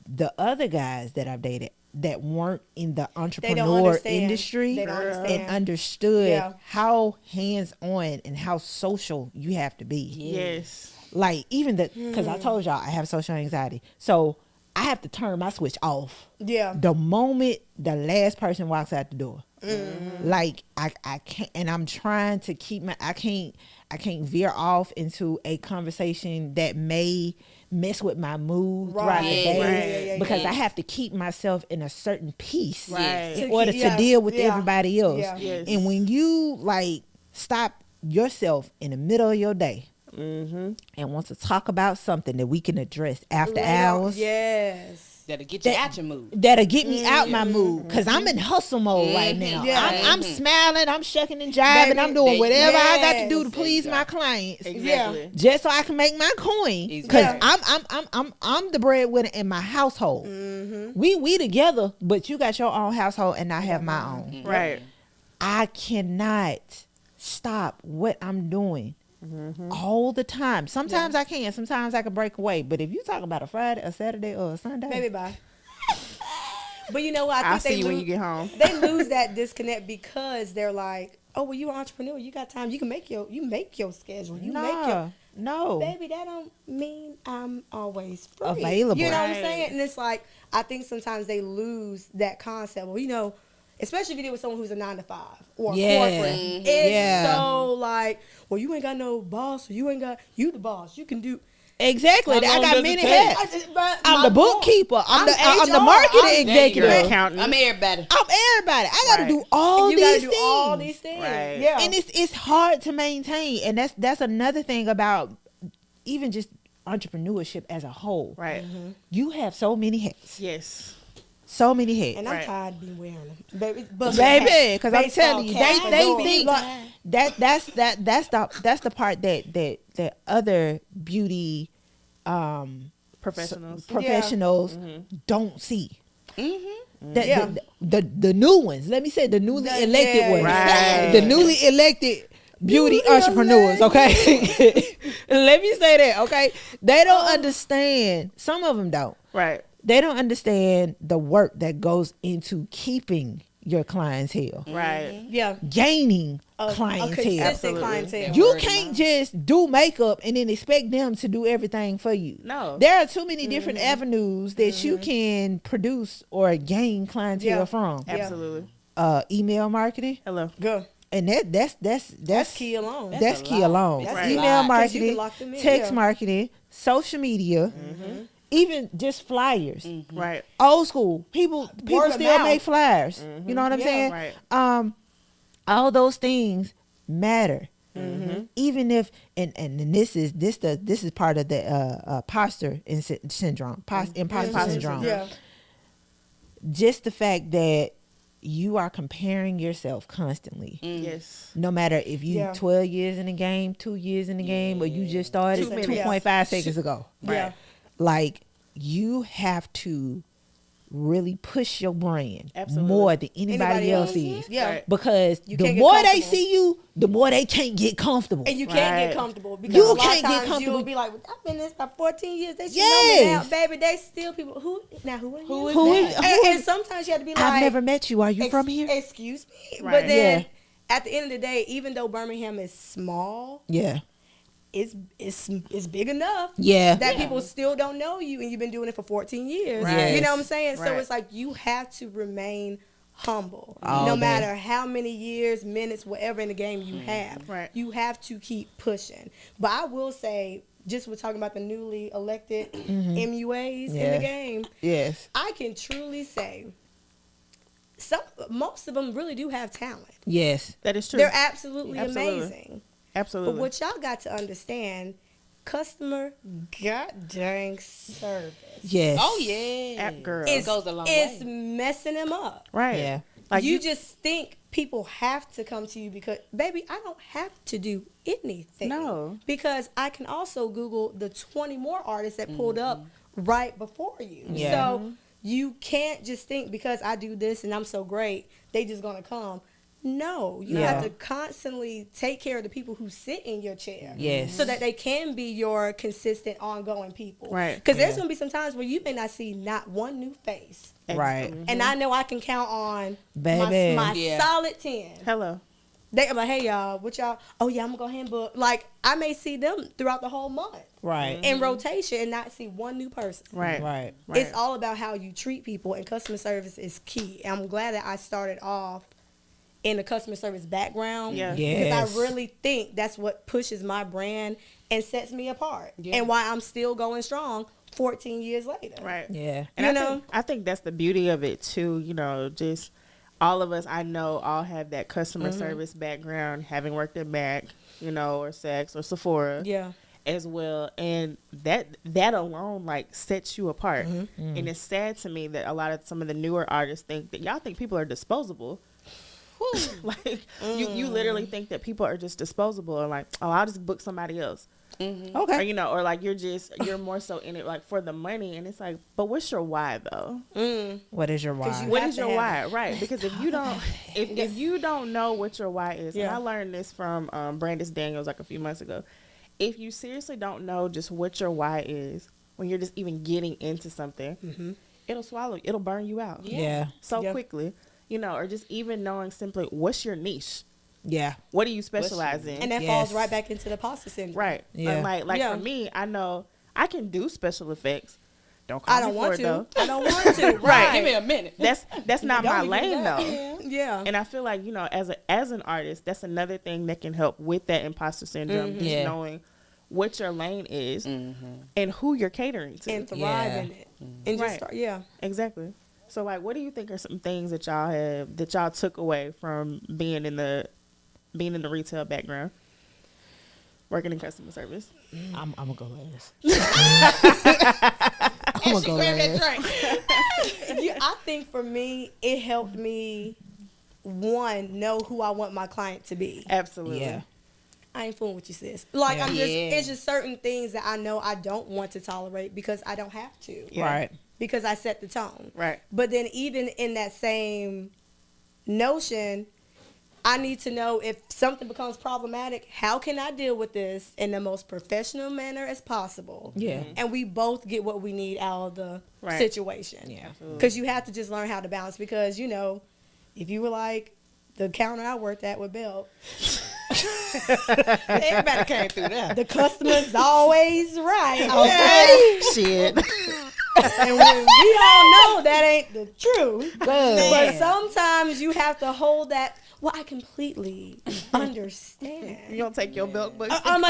the other guys that I've dated that weren't in the entrepreneur understand. industry They don't and understand. understood Yeah. how hands on and how social you have to be. Yes. Like even because I told y'all I have social anxiety, so I have to turn my switch off Yeah. the moment the last person walks out the door. Like I can't, and I'm trying to keep I can't veer off into a conversation that may mess with my mood throughout the Right. day, Right. because I have to keep myself in a certain peace Right. in order to deal with everybody else. Yeah. Yes. And when you like stop yourself in the middle of your day Mm-hmm. and want to talk about something that we can address after Later on. hours, Yes. That'll get you out your mood. that'll get me out my mood, because I'm in hustle mode right now. Yeah. I'm smiling, I'm shucking and jiving, Baby, I'm doing whatever I got to do to Yes. please There you my go. clients, Exactly. just so I can make my coin. Because Exactly. I'm the breadwinner in my household. We together, but you got your own household and I have my own. Right. I cannot stop what I'm doing all the time. Sometimes I can, sometimes I can break away. But if you talk about a Friday, a Saturday, or a Sunday, Maybe bye. But you know what? I I'll think see they you when lose- you get home. They lose that disconnect because they're like, oh, well, you're an entrepreneur. You got time. You can make your schedule. You make your no. baby. That don't mean I'm always free. Available. You know what I'm Right. saying? And it's like I think sometimes they lose that concept. Well, you know, especially if you deal with someone who's a 9-to-5 or Yeah. corporate. It's Yeah. so like, well, you ain't got no boss, or you the boss. You can do. Exactly. How I long got does it many take? hats. But I'm my the point- bookkeeper. I'm the HR. marketing I'm- There you executive. go. Accountant. I'm everybody. I'm everybody. I got to Right. do all you these gotta things. do all these things. Right. Yeah. And it's hard to maintain, and that's another thing about even just entrepreneurship as a whole. Right. You have so many hats, Yes. so many hats. And I'm Right. tired of being wearing them, baby. But Baby, because I'm baseball telling you, cap, they adore. think Like, that's the part that other beauty Professionals. professionals don't see. Mm-hmm. Yeah. The new ones. Let me say the newly The- elected yeah, ones. Right. The newly elected beauty Newly entrepreneurs. Okay, let me say that. Okay, they don't understand. Some of them don't. Right. They don't understand the work that goes into keeping your clientele, Right. yeah. gaining A clientele. consistent Absolutely. clientele. You Word of can't mouth. just do makeup and then expect them to do everything for you. No. There are too many different avenues that you can produce or gain clientele Yeah. from. Absolutely. Email marketing, Hello. Good. and that's Key alone. That's a key lot. alone. That's a Email lot. 'Cause you can marketing, lock them in, text yeah. marketing, social media, even just flyers. Right. Old school people Word of still mouth. make flyers. You know what I'm Yeah. saying? Right. All those things matter. Mm-hmm. Even if and this is part of the imposter syndrome, imposter syndrome. Yeah. Just the fact that you are comparing yourself constantly. Yes. No matter if you Yeah. 12 years in the game, 2 years in the game, or you just started 2 minutes. 2.5 seconds ago. Yeah. Like, you have to really push your brand Absolutely. more than anybody Anybody else else? is. Yeah. Right. Because You the can't get more they comfortable. see you, the more they can't get comfortable. And you can't Right. get comfortable because You a lot can't of get times comfortable. you'll be like, I've been in this for 14 years. They should know me now, Yes. baby. They still people who now who are you? Who is- And sometimes you have to be like, I've never met you. Are you from here? Excuse me. Right. But then Yeah. at the end of the day, even though Birmingham is small, Yeah. it's big enough Yeah. that people still don't know you, and you've been doing it for 14 years. Right. You know what I'm saying? So Right. it's like you have to remain humble, All no day. matter how many years, minutes, whatever in the game you have. Right. You have to keep pushing. But I will say, just we're talking about the newly elected MUAs in Yeah. the game. Yes. I can truly say, most of them really do have talent. Yes. That is true. They're absolutely Absolutely. amazing. Absolutely. But what y'all got to understand, customer goddamn service Yes. Oh yeah. App girl. It goes a long it's way. messing them up. Right. Yeah. Like you just think people have to come to you because, baby, I don't have to do anything. No. Because I can also Google the 20 more artists that pulled up right before you. Yeah. So you can't just think because I do this and I'm so great, they just going to come. No, you Yeah. have to constantly take care of the people who sit in your chair. Yes. So that they can be your consistent, ongoing people. Right. Because there's Yeah. going to be some times where you may not see not one new face. Right. And I know I can count on Baby. my Yeah. solid 10. Hello. They, I'm like, hey, y'all, what y'all? Oh, yeah, I'm going to go ahead and book. Like, I may see them throughout the whole month Right. in rotation and not see one new person. Right. Right. Right. It's all about how you treat people, and customer service is key. And I'm glad that I started off in the customer service background. Yeah. Yes. Because I really think that's what pushes my brand and sets me apart. Yeah. And why I'm still going strong 14 years later. Right. Yeah. And You I know? think, I think that's the beauty of it too. You know, just all of us I know all have that customer service background, having worked at Mac, you know, or Saks or Sephora. Yeah. As well, and that alone like sets you apart. And it's sad to me that some of the newer artists think that y'all think people are disposable. Like you literally think that people are just disposable, or like, oh, I'll just book somebody else, or Okay. you know, or like you're more so in it like for the money. And it's like, but what's your why though? What is your why? you- What have is to your have why? Right? Because if you don't, if you don't know what your why is, and Yeah. I learned this from Brandis Daniels like a few months ago. If you seriously don't know just what your why is when you're just even getting into something, it'll swallow you. It'll burn you out Yeah. so Yeah. quickly, you know, or just even knowing simply what's your niche, Yeah. what do you specialize in, And that Yes. falls right back into the pasta syndrome. right? Yeah. And like Yeah. for me, I know I can do special effects. Don't call I me don't for want it to. though. I don't want to. Right. Give me a minute. That's not my Don't give me lane that. though. Yeah. And I feel like, you know, as an artist, that's another thing that can help with that imposter syndrome. Just Yeah. knowing what your lane is and who you're catering to. And thrive Yeah. in it. And just Right. start, yeah. Exactly. So like, what do you think are some things that y'all took away from being in the retail background, working in customer service? I'm gonna go last. I'm gonna go last. I think for me, it helped me, one, know who I want my client to be. Absolutely. Yeah. I ain't fooling with you, sis. Like, I'm just, Yeah. it's just certain things that I know I don't want to tolerate because I don't have to. Yeah. Right. Because I set the tone. Right. But then even in that same notion, I need to know if something becomes problematic, how can I deal with this in the most professional manner as possible? Yeah. And we both get what we need out of the Right. situation. Yeah. Because you have to just learn how to balance. Because, you know, if you were like the counter I worked at with Belt, Everybody came through that. the customer's always right. Okay? Shit. And when we all know that ain't the truth. Good. But sometimes you have to hold that. Well, I completely understand. You don't take your milk books. I'm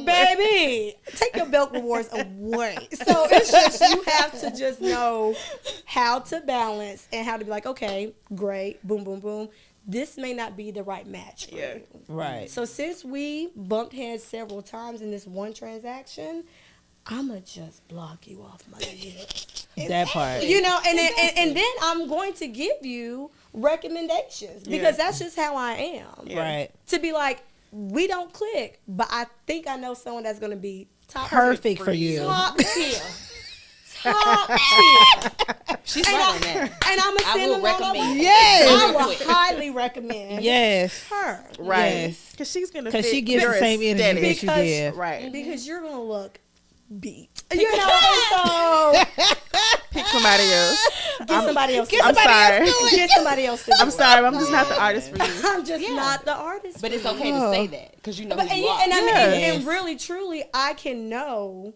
baby, take your milk rewards away. So it's just you have to just know how to balance and how to be like, okay, great, boom, boom, boom. This may not be the right match for you. Right. So since we bumped heads several times in this one transaction, I'ma just block you off my list. That part. You know, and then I'm going to give you recommendations because that's just how I am. Right. To be like, we don't click, but I think I know someone that's going to be Perfect for you. Top tier. Top tier. She's right on that. And I'm going to I send will them all recommend. over. Yes. I will highly recommend Yes. her. Right. Yes. Because she's going to Because she gives the same energy that you Because- give. Right. Because you're going to look beat. You know, and so Pick somebody else. get somebody else. I'm sorry. Get somebody else to do I'm it. sorry. I'm just not the artist for you. I'm just not the artist. But it's okay to say that because you know But, who and, you are. and I mean, Yes. and really, truly, I can know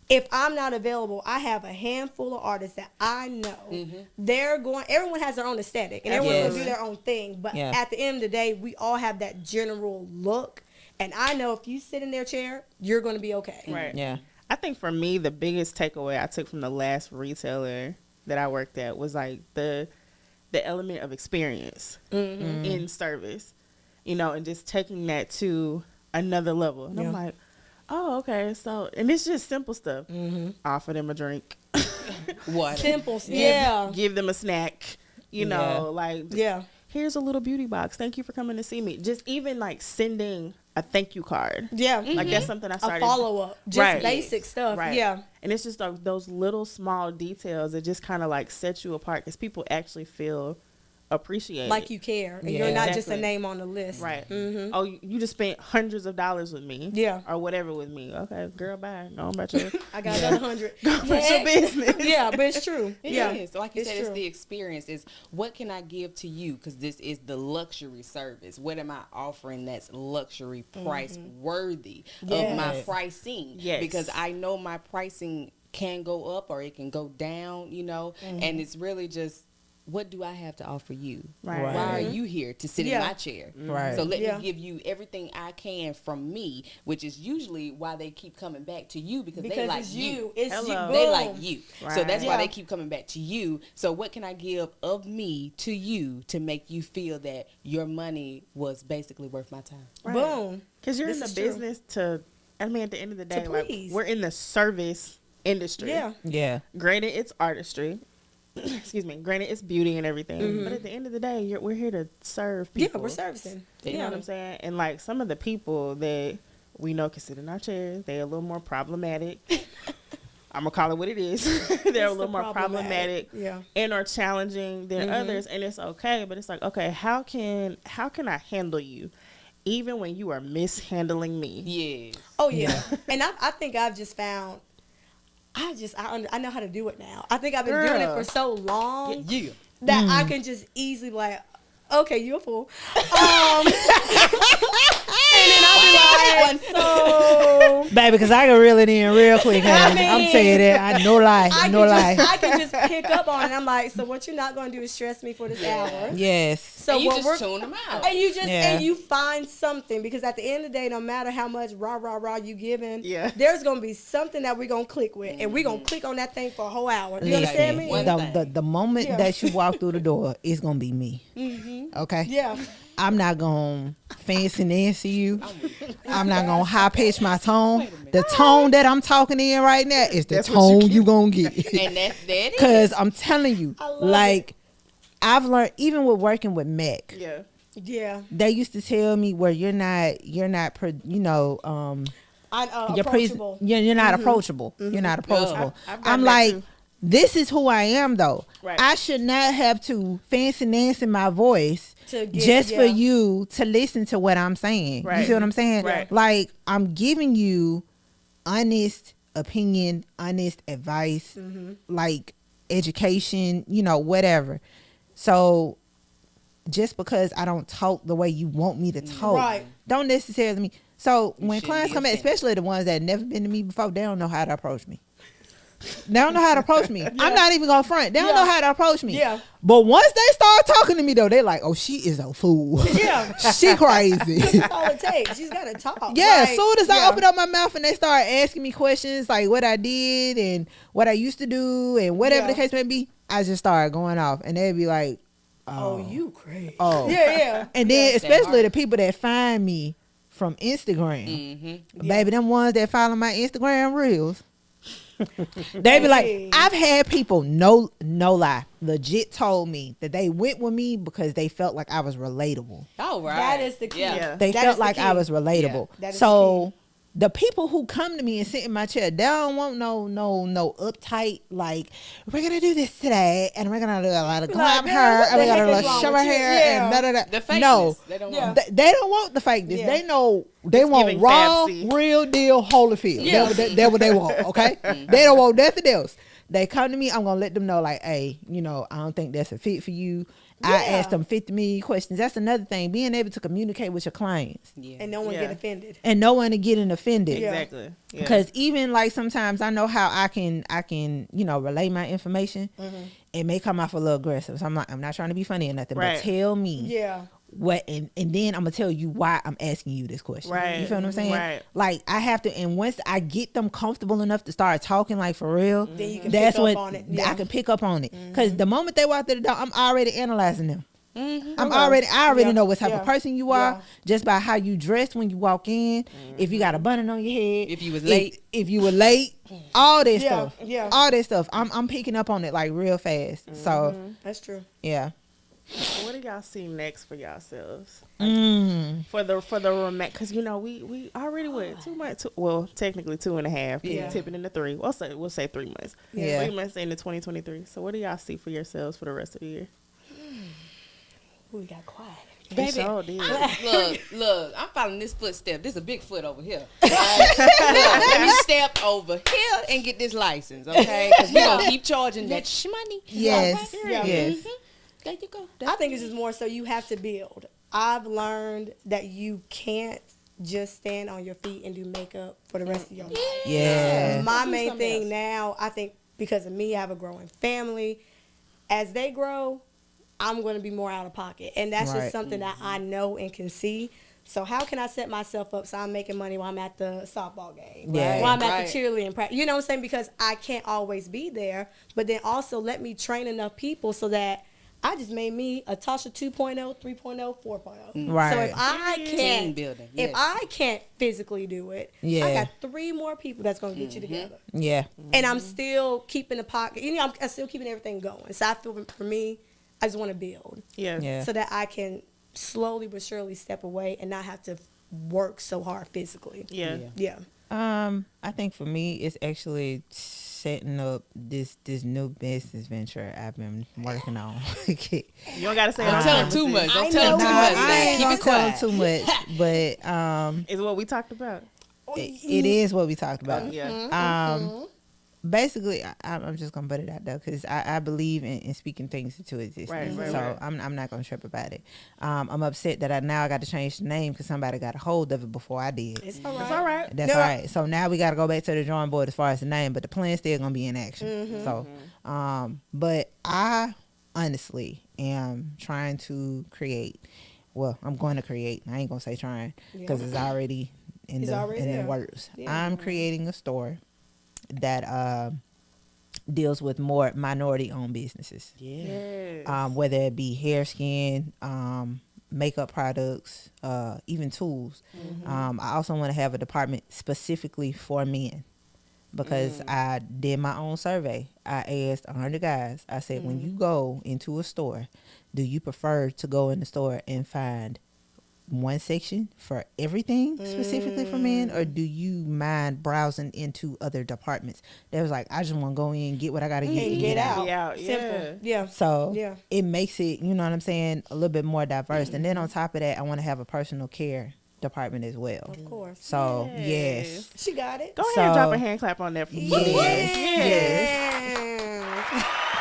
if I'm not available. I have a handful of artists that I know. They're going. Everyone has their own aesthetic, and everyone's going to do their own thing. But Yeah. at the end of the day, we all have that general look. And I know if you sit in their chair, you're going to be okay. Right. Yeah. I think for me, the biggest takeaway I took from the last retailer that I worked at was like the element of experience in service, you know, and just taking that to another level. And I'm like, oh, okay. So, and it's just simple stuff. Offer them a drink. What? Simple. Yeah. Give them a snack, you know, like, just, here's a little beauty box. Thank you for coming to see me. Just even like sending a thank you card. Yeah. Like that's something I started. A follow up. Just Right. basic stuff. Right. Yeah. And it's just like those little small details that just kind of like set you apart because people actually feel appreciated. Like you care. And Yeah. you're not just a Exactly. name on the list. Right. Mm-hmm. Oh, you just spent hundreds of dollars with me. Yeah. Or whatever with me. Okay, girl, bye. Go on about your, I got another 100. about your business. Yeah, but it's true. It Yeah. is. So like you It's said, it's true. the experience. Is what can I give to you? Because this is the luxury service. What am I offering that's luxury price worthy of my Yes. pricing? Yes. Because I know my pricing can go up or it can go down, you know, and it's really just, what do I have to offer you? Right. Why are you here to sit Yeah. in my chair? Right. So let Yeah. me give you everything I can from me, which is usually why they keep coming back to you because they Because like it's you. It's Hello. you. they Boom. like you. So Right. that's why Yeah. they keep coming back to you. So what can I give of me to you to make you feel that your money was basically worth my time? Right. Boom. Because you're This in the is true. business to, I mean, at the end of the day, like please. we're in the service industry. Yeah. Yeah. Granted, it's artistry. Excuse me. Granted, it's beauty and everything. But at the end of the day, we're here to serve Yeah, people. we're servicing. You know Yeah. what I'm saying? And like some of the people that we know can sit in our chairs, they're a little more problematic. I'm gonna call it what it is. They're a little more problematic Yeah. and or challenging than others, and it's okay. But it's like, okay, how can I handle you, even when you are mishandling me? Yes. Oh yeah. And I think I've just found. I know how to do it now. I think I've been doing it Girl. for so long Yeah. that I can just easily be like, okay, you're a fool. And then I'll be like, so Baby, because I can reel it in real quick, honey. mean, I'm telling you that. I no lie. I can just pick up on it. I'm like, so what you're not going to do is stress me for this hour. Yes. So And you what just tune them out. and you just Yeah. and you find something because at the end of the day, no matter how much rah you giving, Yeah. there's gonna be something that we're gonna click with, and we're gonna click on that thing for a whole hour. You Listen, understand me? One the moment Yeah. that you walk through the door, it's going to be me. Okay? Yeah, I'm not going to fancy Nancy you. I'm not going to high pitch my tone. The tone that I'm talking in right now is the That's what you tone you going to get. And that's that. Is. Because I'm telling you, I love like, I've learned, even with working with Mac, Yeah. yeah. they used to tell me where you're not, you know, you're Approachable. you're not approachable. You're not approachable. I've gotten I'm that like, too. this is who I am, though. Right. I should not have to fancy Nancy my voice To get- just for yeah. you to listen to what I'm saying. You Right. see what I'm saying? Right. Like, I'm giving you honest opinion, honest advice, like education, you know, whatever. So just because I don't talk the way you want me to talk, Right. don't necessarily mean. So when shouldn't clients be come in, offended. especially the ones that have never been to me before, they don't know how to approach me. They don't know how to approach me. I'm not even gonna front. They don't know how to approach me. Yeah. But once they start talking to me though, they're like, "Oh, she is a fool. Yeah. She crazy." That's all it takes. She's gotta talk. Yeah, Like, as soon as I yeah. open up my mouth and they start asking me questions like what I did and what I used to do and whatever Yeah. the case may be, I just start going off and they'd be like, Oh, you crazy. Oh. Yeah. And then That especially hard. the people that find me from Instagram, Mm-hmm. baby, them ones that follow my Instagram reels. They be like, Hey. I've had people, no lie, legit told me that they went with me because they felt like I was relatable. All right. That is the key. Yeah. They That felt is the like I key. was relatable. That is So the people who come to me and sit in my chair, they don't want no uptight, like, we're gonna do this today and we're gonna do a lot of glam man, hair what and we're the heck gonna is wrong show with our you? hair Yeah. and da da da. The fakeness. No, They don't Yeah. want they don't want the fakeness. Yeah. They know they want giving raw, fancy. real deal Holyfield. Yeah. That's what they want. Okay, they don't want nothing else. They come to me, I'm gonna let them know like, hey, I don't think that's a fit for you. I Yeah. asked them 50 million questions. That's another thing, being able to communicate with your clients Yeah. And no one Yeah. get offended. and no one to getting offended. Yeah. Exactly. Yeah. Because even like sometimes I know how I can relay my information. It may come off a little aggressive. So I'm not trying to be funny or nothing, Right. but tell me Yeah. what and then I'm gonna tell you why I'm asking you this question. Right. You feel what I'm saying? Right. Like I have to, and once I get them comfortable enough to start talking like for real, Then you can that's pick when up on it. I Yeah. can pick up on it. Because the moment they walk through the door, I'm already analyzing them. Mm-hmm. I already Yeah. know what type Yeah. of person you are Yeah. just by how you dress when you walk in. If you got a bun on your head, If you was late. if you were late, all that Yeah, stuff, yeah. all that stuff. I'm picking up on it like real fast. So That's true. yeah. What do y'all see next for yourselves? Mm. For the because we already went 2 months. Well, technically 2.5. Yeah. Tipping into 3. We'll say 3 months. Yeah. 3 months into 2023. So what do y'all see for yourselves for the rest of the year? Ooh, we got quiet. Baby, Sure did. look, I'm following this footstep. This is a big foot over here. All right? Look, let me step over here and get this license, okay? Because we're going to keep charging that money. Yes. Yeah. Yes. There you go. I think it's just more so you have to build. I've learned that you can't just stand on your feet and do makeup for the rest of your life. Yeah. My Do main something thing else. now, I think because of me, I have a growing family. As they grow, I'm going to be more out of pocket. And that's Right. just something that I know and can see. So how can I set myself up so I'm making money while I'm at the softball game? Yeah. While I'm at Right. the cheerleading practice. You know what I'm saying? Because I can't always be there. But then also let me train enough people so that I just made me a Tasha 2.0, 3.0, 4.0. Right. So if I Team can't, building. if Yes. I can't physically do it, Yeah. I got 3 more people that's going to get you together. Yeah. And I'm still keeping the pocket. I'm still keeping everything going. So I feel for me, I just want to build Yeah. Yeah. so that I can slowly but surely step away and not have to work so hard physically. Yeah. Yeah. I think for me, it's actually setting up this new business venture I've been working on. You don't gotta say it Don't on tell camera, them too sis. much. Don't I tell them know. too Nah, much. I ain't Keep gonna it tell them quiet. too much, but Is what we talked about. it is what we talked about. Yeah. Basically, I'm just gonna put it out there because I believe in speaking things into existence. Right, so right. I'm not gonna trip about it. I'm upset that I got to change the name because somebody got a hold of it before I did. It's all right. It's all right. That's No. all right. So now we got to go back to the drawing board as far as the name, but the plan's still gonna be in action. Mm-hmm. So, but I honestly am trying to create. Well, I'm going to create. I ain't gonna say trying because it's already in It's already the there. works. Yeah. I'm creating a store that deals with more minority-owned businesses. Yes. Whether it be hair, skin, makeup products, even tools. I also want to have a department specifically for men because I did my own survey. I asked 100 guys. I said, when you go into a store, do you prefer to go in the store and find one section for everything specifically for men, or do you mind browsing into other departments? They was like, I just want to go in, get what I got to get, And get out. Be out. Yeah. Simple. Yeah. So Yeah. it makes it, you know what I'm saying, a little bit more diverse. And then on top of that, I want to have a personal care department as well. Of course. So Yes. yes. She got it. Go ahead and So- drop a hand clap on that for me. Yes.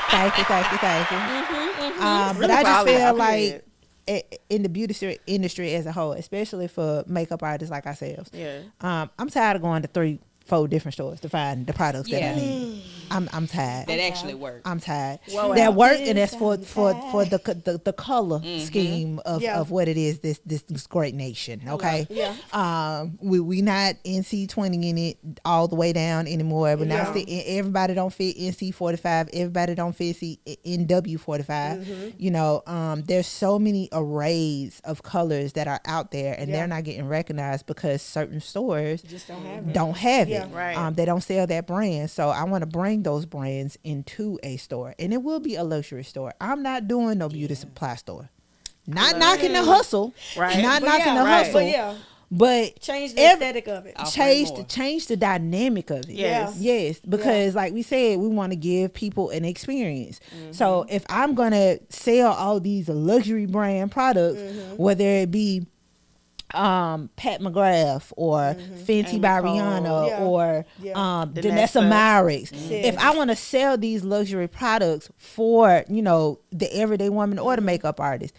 Thank you. But Really I just solid. feel I'm like good. in the beauty industry as a whole, especially for makeup artists like ourselves, Yeah. I'm tired of going to 3-4 different stores to find the products that I need. I'm tired. That actually work. I'm tired. Well, That work, Yes, and that's for I'm the color scheme of what it is. This great nation. Okay. Yeah. We not NC 20 in it all the way down anymore. But now Yeah. everybody don't fit NC 45. Everybody don't fit NW 45. You know, there's so many arrays of colors that are out there, and they're not getting recognized because certain stores Just don't have it. don't have it. Yeah. Right. They don't sell that brand. So I want to bring those brands into a store, and it will be a luxury store. I'm not doing no beauty supply store. Not knocking the hustle. Right. Not But knocking yeah, the hustle. But yeah, But change the Every- aesthetic of it. change the dynamic of it. Yes. Yes, because like we said, we want to give people an experience. So if I'm gonna sell all these luxury brand products, whether it be Pat McGrath or Fenty Amy by Cole. Rihanna Yeah. or Yeah. Danessa Danessa. Myricks. Yes. If I want to sell these luxury products for, you know, the everyday woman or the makeup artist,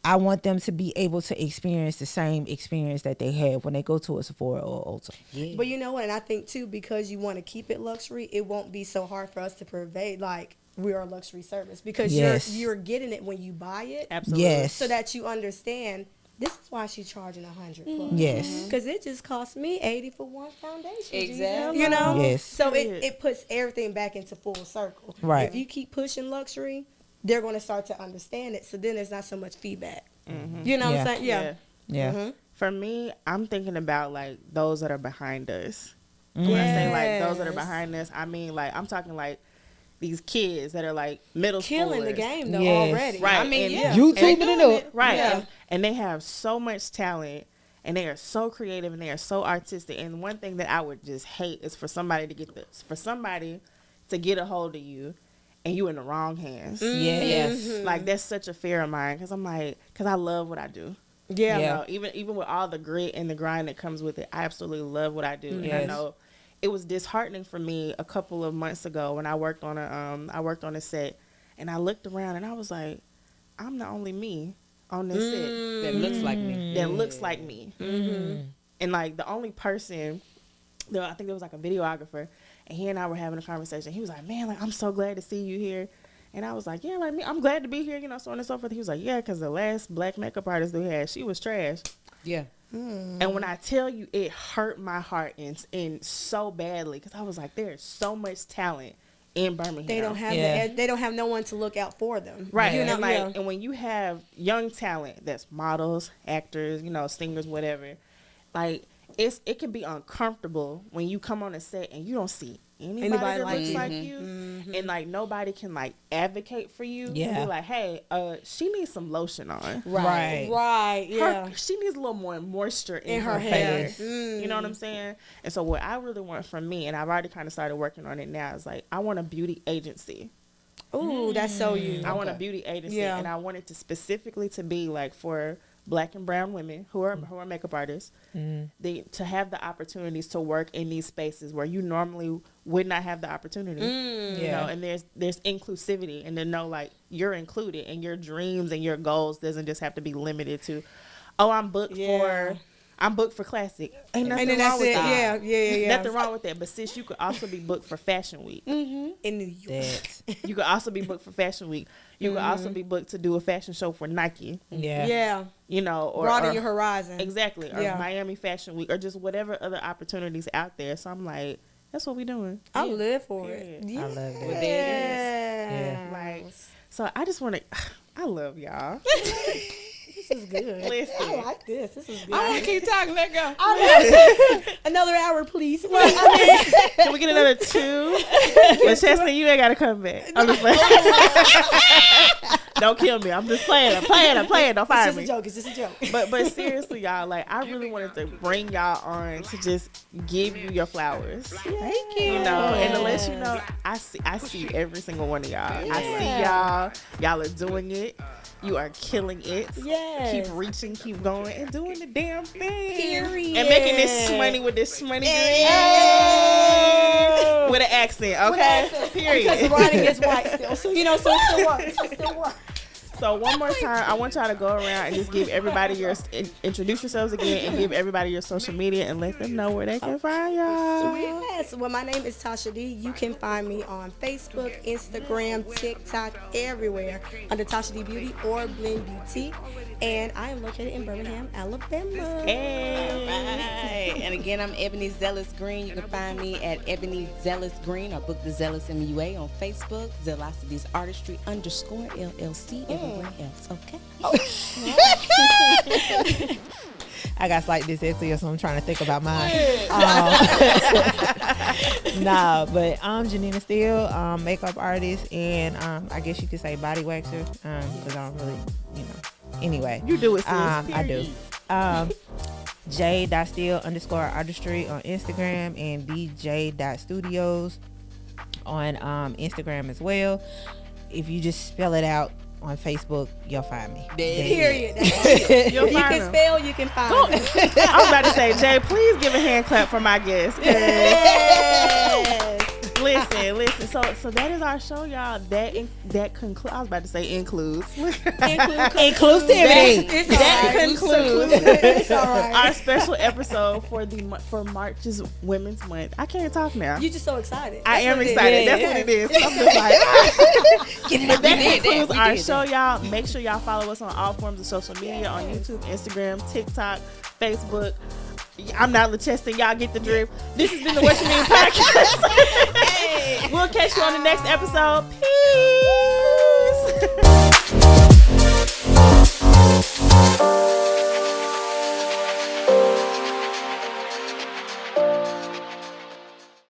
I want them to be able to experience the same experience that they have when they go to a Sephora or Ulta. But you know what? And I think too, because you want to keep it luxury, it won't be so hard for us to pervade like we are a luxury service because Yes. you're getting it when you buy it, Absolutely. Yes. so that you understand. This is why she's charging $100 plus. Yes. Because it just cost me $80 for one foundation. Exactly. You know? Yes. So Period. it puts everything back into full circle. Right. If you keep pushing luxury, they're going to start to understand it. So then there's not so much feedback. You know what I'm saying? Yeah. Yeah. For me, I'm thinking about like those that are behind us. When I say like those that are behind us, I mean like I'm talking like these kids that are like middle Killing the schoolers. game though Yes. already. Right. I mean, and, yeah. YouTubing it up. Right. Yeah. And they have so much talent and they are so creative and they are so artistic. And one thing that I would just hate is for somebody to get a hold of you and you in the wrong hands. Yes. Like that's such a fear of mine because I'm like, because I love what I do. Yeah. You know, even with all the grit and the grind that comes with it, I absolutely love what I do. And I Yes. know it was disheartening for me a couple of months ago when I worked on a set, and I looked around and I was like, I'm the only me on this set That looks like me. that looks like me, and like the only person, I think there was like a videographer, and he and I were having a conversation. He was like, "Man, like I'm so glad to see you here." And I was like, yeah, like me, I'm glad to be here, you know, so on and so forth. He was like, yeah, because the last black makeup artist they had, she was trash. Yeah. And when I tell you, it hurt my heart and so badly because I was like, there's so much talent in Birmingham. They don't have they don't have no one to look out for them. Right. You know, and, like, yeah. and when you have young talent that's models, actors, you know, singers, whatever, like it can be uncomfortable when you come on a set and you don't see anybody that like looks you. like you, and like nobody can like advocate for you. Yeah. Be like, hey, she needs some lotion on. Right. Right. Yeah. She needs a little more moisture in her her hair. face. You know what I'm saying? And so what I really want from me, and I've already kind of started working on it now, is like I want a beauty agency. Ooh, that's so you. I want a beauty agency, Yeah. and I want it to specifically to be like for Black and brown women who are makeup artists, to have the opportunities to work in these spaces where you normally would not have the opportunity. You know, and there's inclusivity, and to know like you're included, and your dreams and your goals doesn't just have to be limited to, oh, I'm booked for classic. Ain't nothing And then wrong that's with it. that. Yeah. Nothing wrong with that. But sis, you could also be booked for Fashion Week. In New York. That. You could also be booked for Fashion Week. You could also be booked to do a fashion show for Nike. Yeah. Yeah. You know, or Broaden your horizon. exactly, or Yeah. Miami Fashion Week, or just whatever other opportunities out there. So I'm like, that's what we doing. I live for Period. it. Yeah. I love that. Well, there Like, so I just want to. I love y'all. This is good. Listen. I like this. This is good. I want to keep talking. Let go. Another hour, please. Well, I mean, Can we get another 2? But Chestnut, you ain't gotta come back. I'm just playing. Don't kill me. I'm just playing. I'm playing. Don't fire it's me. just a joke. It's just a joke. But seriously, y'all, like I really wanted to bring y'all on to just give you your flowers. Thank you. You know, and to let you know, I see every single one of y'all. I see y'all. Y'all are doing it. You are killing it. Yes. Keep reaching, keep going, and doing the damn thing. Period. And making this money with this money with an accent, okay? Because Period. the writing is white still. So, you know, so it still works. It still works. So one more time, I want y'all to go around and just give everybody introduce yourselves again and give everybody your social media and let them know where they can find y'all. Yes. Well, my name is Tasha D. You can find me on Facebook, Instagram, TikTok, everywhere under Tasha D Beauty or Blend Beauty. And I am located in Birmingham, Alabama. Hey. Right. And again, I'm Ebony Zealous Green. You can find me at Ebony Zealous Green or Book the Zealous MUA on Facebook, Zelocity's Artistry _LLC, everywhere else. Okay. I got slight dyslexia, so I'm trying to think about mine. Nah, but I'm Janina Steele, makeup artist, and I guess you could say body waxer, because I don't really, Anyway, You do it, sis. I do. J.Steele_artistry on Instagram and DJ.studios on Instagram as well. If you just spell it out on Facebook, you'll find me. Period. You'll You find can them. spell, you can find me. I was about to say, Jay, please give a hand clap for my guest. Yes. Listen. So that is our show, y'all. That concludes. I was about to say includes. Inclusivity. It's That all right. concludes It's all right. our special episode for March's Women's Month. I can't talk now. You're just so excited. I That's am what it is. excited. Yeah. That's what it is. I'm just like, but that concludes our show, y'all. Make sure y'all follow us on all forms of social media on YouTube, Instagram, TikTok, Facebook. I'm not LaCheston. Y'all get the drift. This has been the What You Mean podcast. We'll catch you on the next episode. Peace.